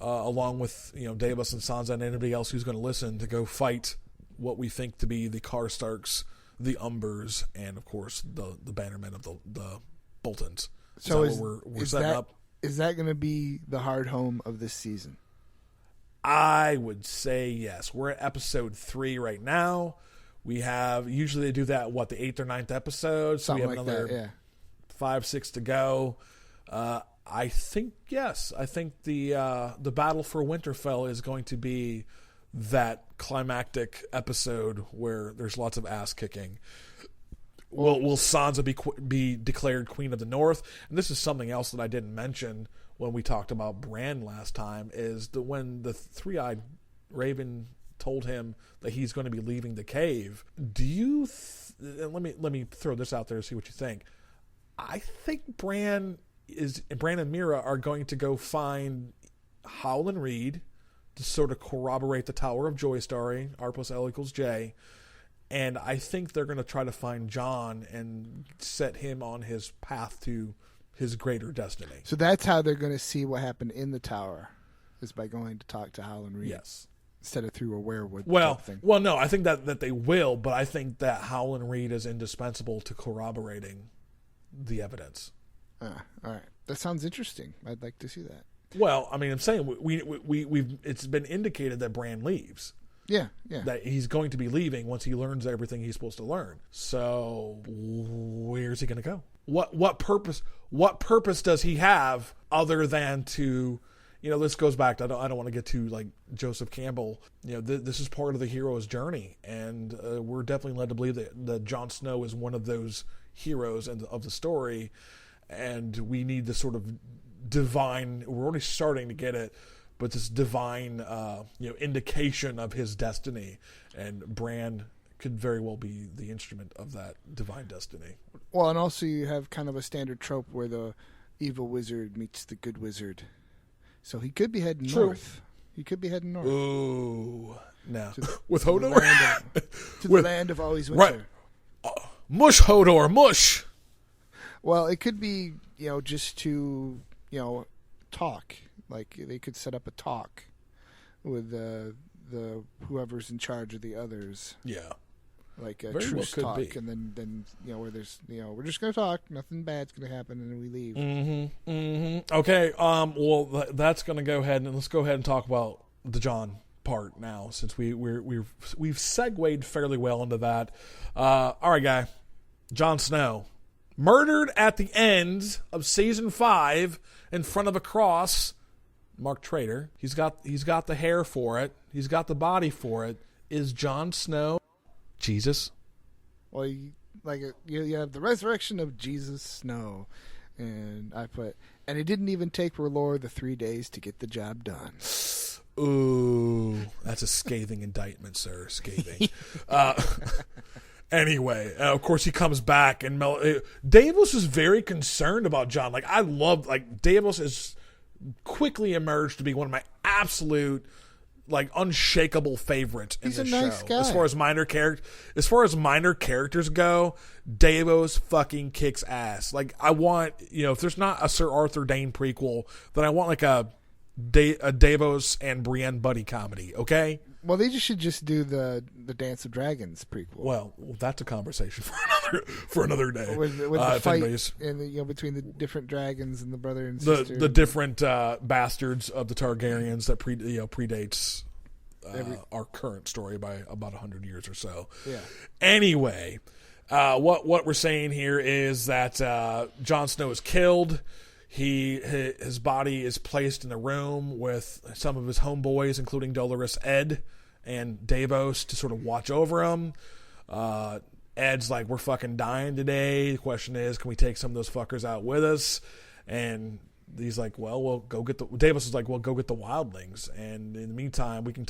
along with Davos and Sansa and anybody else who's gonna listen to go fight what we think to be the Karstarks, the Umbers, and of course the Bannermen of the Boltons. So we're setting up? Is that going to be the hard home of this season? I would say yes. We're at episode 3 right now. We have, usually they do that, the 8th or 9th episode? So Something we have like another that, yeah. 5, 6 to go. I think, yes. I think the battle for Winterfell is going to be that climactic episode where there's lots of ass kicking. Will Sansa be declared Queen of the North? And this is something else that I didn't mention when we talked about Bran last time, is that when the three-eyed raven told him that he's going to be leaving the cave, do you let me throw this out there and see what you think. I think Bran and Mira are going to go find Howland Reed to sort of corroborate the Tower of Joy story, R plus L equals J. And I think they're going to try to find Jon and set him on his path to his greater destiny. So that's how they're going to see what happened in the tower, is by going to talk to Howland Reed. Yes. Instead of through a werewood well, type thing. Well, no, I think that they will, but I think that Howland Reed is indispensable to corroborating the evidence. All right. That sounds interesting. I'd like to see that. Well, I mean, I'm saying we've it's been indicated that Bran leaves. Yeah. That he's going to be leaving once he learns everything he's supposed to learn. So where's he going to go? What purpose does he have other than to, this goes back to, I don't want to get too like Joseph Campbell. This is part of the hero's journey, and we're definitely led to believe that Jon Snow is one of those heroes of the story, and we need this sort of divine. We're already starting to get it. But this divine, indication of his destiny, and Bran could very well be the instrument of that divine destiny. Well, and also you have kind of a standard trope where the evil wizard meets the good wizard, so he could be heading north. He could be heading north. Ooh, no, with to Hodor, the land of always winter. Right. Mush Hodor, mush. Well, it could be just to talk. Like they could set up a talk with the whoever's in charge of the others. Yeah, like a very truce well talk, and then where there's we're just gonna talk, nothing bad's gonna happen, and then we leave. Okay. Well, that's gonna go ahead and let's go ahead and talk about the Jon part now, since we've segued fairly well into that. All right, guy, Jon Snow murdered at the end of season 5 in front of a cross. Mark Trader. He's got the hair for it. He's got the body for it. Is Jon Snow Jesus? Well, you have the resurrection of Jesus Snow, and and it didn't even take R'hllor the 3 days to get the job done. Ooh, that's a scathing indictment, sir. Scathing. Anyway, of course he comes back, and Davos is very concerned about Jon. Davos is quickly emerged to be one of my absolute unshakable favorites in this show. He's a nice guy. As far as minor characters go, Davos fucking kicks ass. I want, if there's not a Sir Arthur Dayne prequel, then I want a Davos and Brienne buddy comedy, okay? Well, they should just do the Dance of Dragons prequel. Well, that's a conversation for another day. With the fight and between the different dragons and the brother and sister, the different bastards of the Targaryens that predates our current story by about 100 years or so. Yeah. Anyway, what we're saying here is that Jon Snow is killed. His body is placed in a room with some of his homeboys, including Dolorous Ed and Davos, to sort of watch over him. Ed's like, we're fucking dying today. The question is, can we take some of those fuckers out with us? And he's like, well, we'll go get Davos is like, well, go get the wildlings. And in the meantime, I'll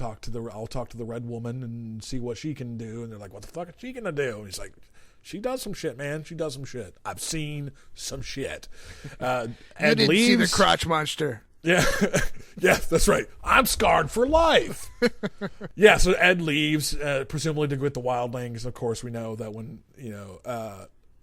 talk to the Red Woman and see what she can do. And they're like, what the fuck is she gonna do? And he's like, she does some shit, man. She does some shit. I've seen some shit. Ed you didn't leaves. See the crotch monster. Yeah, yeah, that's right. I'm scarred for life. Yeah, so Ed leaves, presumably to go get the wildlings. Of course, we know that when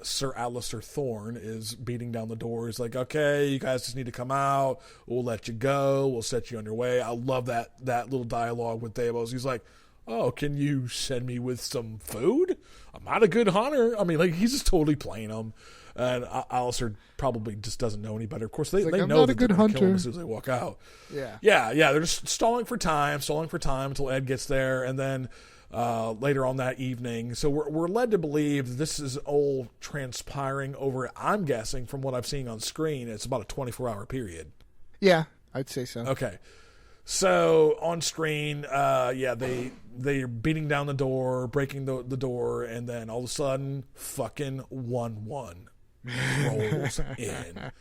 Sir Alistair Thorne is beating down the door, he's like, "Okay, you guys just need to come out. We'll let you go. We'll set you on your way." I love that little dialogue with Davos. He's like, "Oh, can you send me with some food? I'm not a good hunter." I mean, he's just totally playing him. And Alistair probably just doesn't know any better. Of course, they like, I'm know not that a good they're gonna kill him hunter. as soon as they walk out. Yeah. Yeah. They're just stalling for time until Ed gets there, and then later on that evening. So we're led to believe this is all transpiring over. I'm guessing from what I've seen on screen, it's about a 24-hour period. Yeah, I'd say so. Okay. So on screen, they're beating down the door, breaking the door, and then all of a sudden, fucking 1-1 rolls in.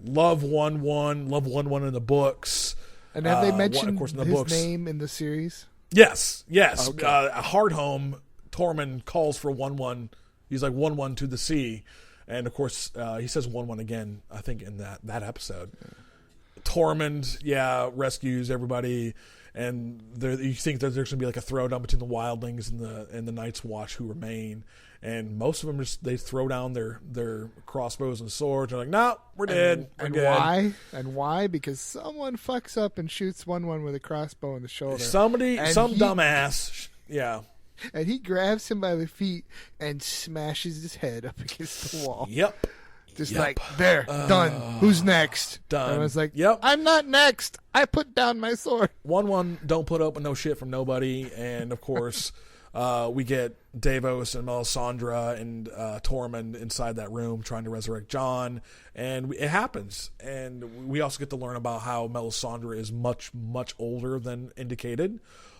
Love 1-1, love 1-1 in the books. And have they mentioned of course, in the his books. name in the series? Yes. Okay. Hardhome, Tormund calls for 1-1. He's like 1-1 to the sea, and of course he says 1-1 again. I think in that episode. Tormund, rescues everybody, and you think that there's going to be like a throwdown between the wildlings and the Night's Watch who remain, and most of them they throw down their crossbows and swords. They're like, no, we're dead. We're And good. why? And why? Because someone fucks up and shoots 1-1 with a crossbow in the shoulder. Some he- dumbass, yeah. And he grabs him by the feet and smashes his head up against the wall. Yep. Just Yep. like, there, done. Who's next? Done. And I was like, Yep. I'm not next. I put down my sword. 1-1, don't put up with no shit from nobody. And, of course, we get Davos and Melisandre and Tormund inside that room trying to resurrect Jon. And it happens. And we also get to learn about how Melisandre is much, much older than indicated.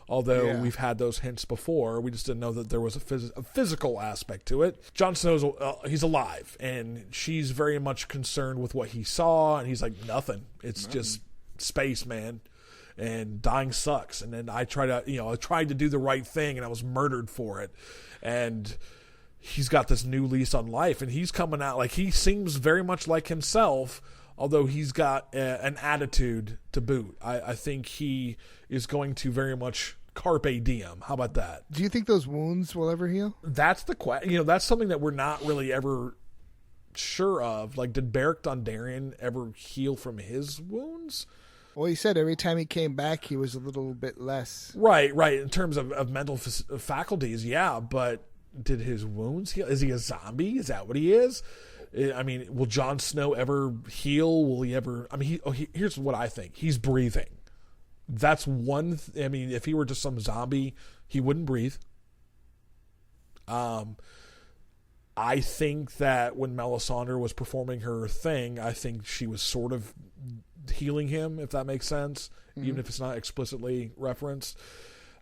Although we've had those hints before, we just didn't know that there was a physical aspect to it. Jon Snow's he's alive, and she's very much concerned with what he saw, and he's like, nothing. It's just space, man, and dying sucks. And then I tried to do the right thing, and I was murdered for it. And he's got this new lease on life, and he's coming out like he seems very much like himself. Although he's got an attitude to boot. I think he is going to very much carpe diem. How about that? Do you think those wounds will ever heal? That's the question. That's something that we're not really ever sure of. Like, did Beric Dondarrion ever heal from his wounds? Well, he said every time he came back, he was a little bit less. Right. In terms of mental faculties, yeah. But did his wounds heal? Is he a zombie? Is that what he is? I mean, will Jon Snow ever heal? Will he ever? I mean, here's what I think. He's breathing. That's one. I mean, if he were just some zombie, he wouldn't breathe. I think that when Melisandre was performing her thing, I think she was sort of healing him, if that makes sense, even if it's not explicitly referenced.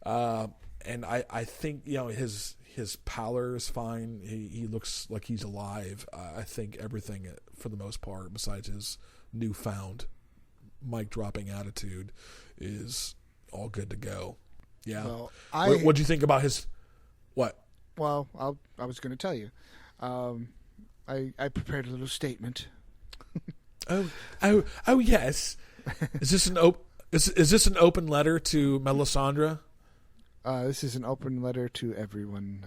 And I think his pallor is fine. He looks like he's alive. I think everything, for the most part, besides his newfound mic-dropping attitude, is all good to go. Yeah. Well, What do you think about his... What? Well, I was going to tell you. I prepared a little statement. Oh yes. Is this an open letter to Melisandre? This is an open letter to everyone.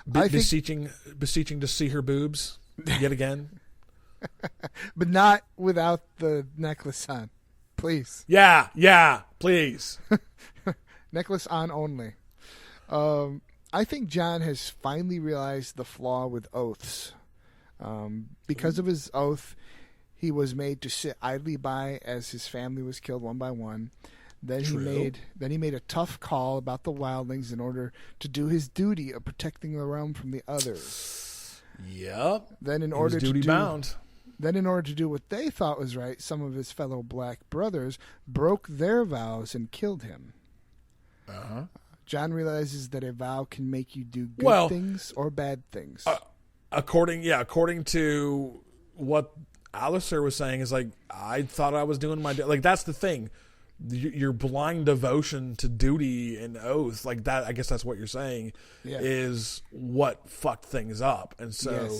Beseeching to see her boobs yet again. But not without the necklace on. Please. Yeah, please. Necklace on only. I think Jon has finally realized the flaw with oaths. Because of his oath, he was made to sit idly by as his family was killed one by one. Then he made a tough call about the wildlings in order to do his duty of protecting the realm from the others. Yep. Then in order to do what they thought was right, some of his fellow black brothers broke their vows and killed him. Uh-huh. Jon realizes that a vow can make you do good things or bad things. According to what Alistair was saying, is like, I thought I was doing my like, that's the thing. Your blind devotion to duty and oath, like that, I guess that's what you're saying, is what fucked things up. And so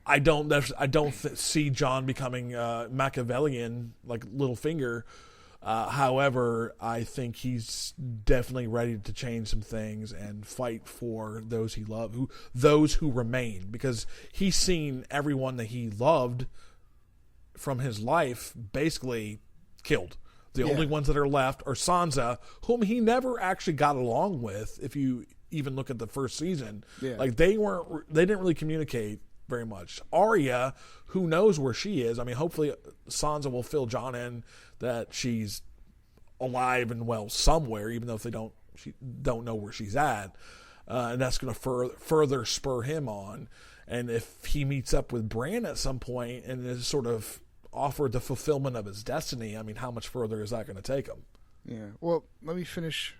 I don't see Jon becoming Machiavellian like Littlefinger. However, I think he's definitely ready to change some things and fight for those he loved, those who remain, because he's seen everyone that he loved from his life basically killed. The only ones that are left are Sansa, whom he never actually got along with. If you even look at the first season, like they didn't really communicate very much. Arya, who knows where she is? I mean, hopefully Sansa will fill Jon in that she's alive and well somewhere, even though if they don't know where she's at. And that's going to further spur him on. And if he meets up with Bran at some point and is sort of offered the fulfillment of his destiny, I mean, how much further is that going to take him? Yeah. Well, let me finish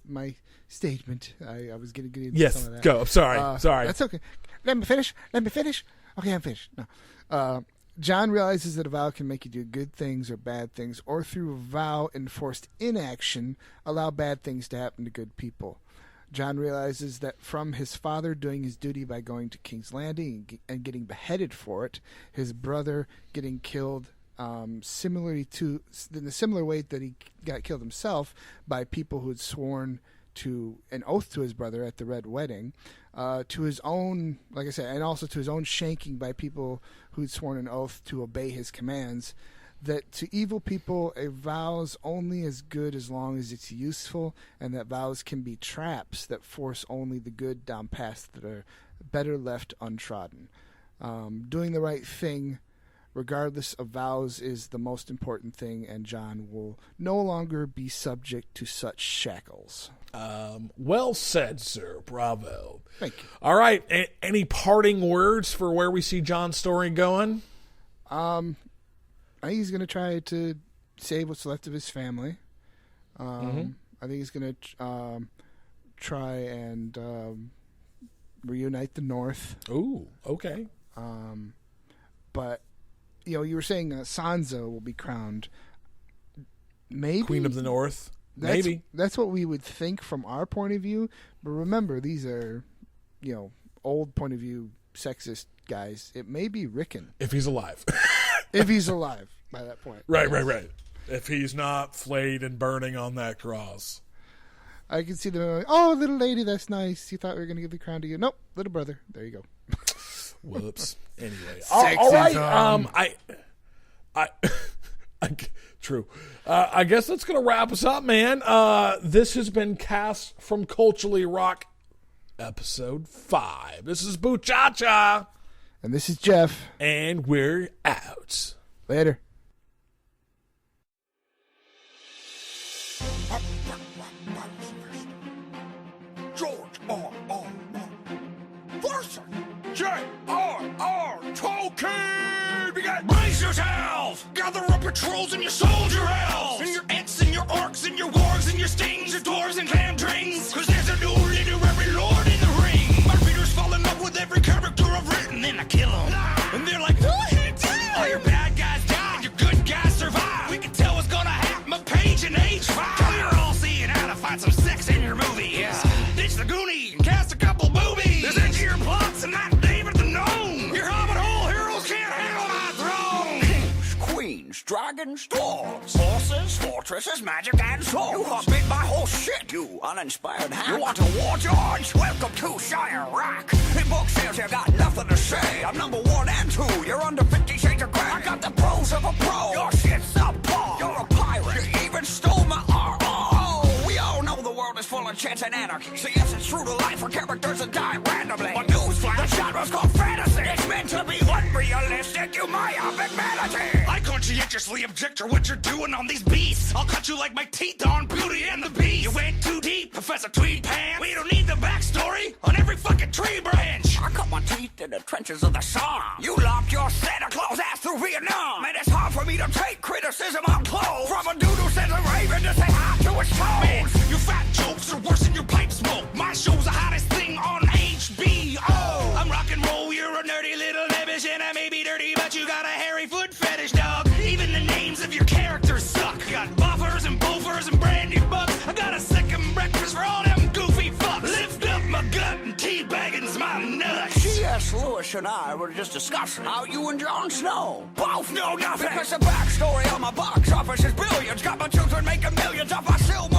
my statement. I was going to get into yes, some of that. Go. Sorry. That's okay. Let me finish. Okay, I'm finished. No. Jon realizes that a vow can make you do good things or bad things, or through a vow enforced inaction, allow bad things to happen to good people. Jon realizes that from his father doing his duty by going to King's Landing and getting beheaded for it, his brother getting killed in a similar way that he got killed himself by people who had sworn to an oath to his brother at the Red Wedding, to his own, like I said, and also to his own shanking by people who'd sworn an oath to obey his commands, that to evil people a vow's only as good as long as it's useful, and that vows can be traps that force only the good down paths that are better left untrodden. Doing the right thing, regardless of vows, is the most important thing, and Jon will no longer be subject to such shackles. Well said, sir. Bravo. Thank you. All right. Any parting words for where we see Jon's story going? I think he's going to try to save what's left of his family. I think he's going to try and reunite the North. Ooh, okay. But, you were saying Sansa will be crowned. Maybe Queen of the North. Maybe. That's what we would think from our point of view. But remember, these are, old point of view sexist guys. It may be Rickon. If he's alive. If he's alive by that point. Right. If he's not flayed and burning on that cross. I can see them like, oh, little lady, that's nice. You thought we were going to give the crown to you. Nope, little brother. There you go. Whoops. Anyway. Sexism. All right. True. I guess that's going to wrap us up, man. This has been Cast from Culturally Rock, episode 5. This is Boochacha. And this is Jeff. And we're out. Later. George R.R. Martin. J.R.R. Tolkien. We got brace yourself. Gather up your trolls and your soldier elves. And your ents and your orcs and your wargs and your stings, your dwarves and clam drains. Cause there's a new literary lord in the ring. My readers fall in love with every character I've written. Then I kill them. And they're like, what did he do? All your bad guys die, your good guys survive. We can tell what's gonna happen a page in age 5. You're all seeing how to find some sex in your movies. Ditch the Goonie and cast a couple boobies. There's edgier plots and not David the Gnome. Your hobbit hole heroes can't handle my throne. Kings, queens, dragons, dwarves, horses, fortresses, magic and swords. You have my whole shit, you uninspired hack. You want a war, George? Welcome to Shire Rock. In book sales, you got nothing to say. I'm number 1 and 2. You're under 50 shades of gray. I got the pros of a pro. Your shit's subpar. You're a pirate. You even stole my RR. We all know the world is full of chance and anarchy. So yes, it's true to life for characters that die randomly. But newsflash, the genre's called fantasy. It's meant to be unrealistic, you myopic vanity. I conscientiously object to what you're doing on these beasts. I'll cut you like my teeth on Beauty and the Beast. You went too deep, Professor Tweed Pants. We don't need the backstory on every fucking tree branch. I cut my teeth in the trenches of the Somme. You locked your Santa Claus ass through Vietnam. Man, it's hard for me to take criticism on clothes. From a dude who sends a raven to say hi to his toes. Man, your fat jokes are worse than your pipe smoke. My show's the hottest thing on HBO. I'm rock and roll, you're a nerdy little nebbish, and I may be dirty, but you got a hairy foot fetish, dog. Even the names of your characters suck. Got buffers and buffers and brandy bucks. I got a second breakfast for all them goofy fucks. Lift up my gut and teabagging's my nuts. C.S. Lewis and I were just discussing how you and Jon Snow both know nothing. Because the backstory on my box office is billions. Got my children making millions off my silver.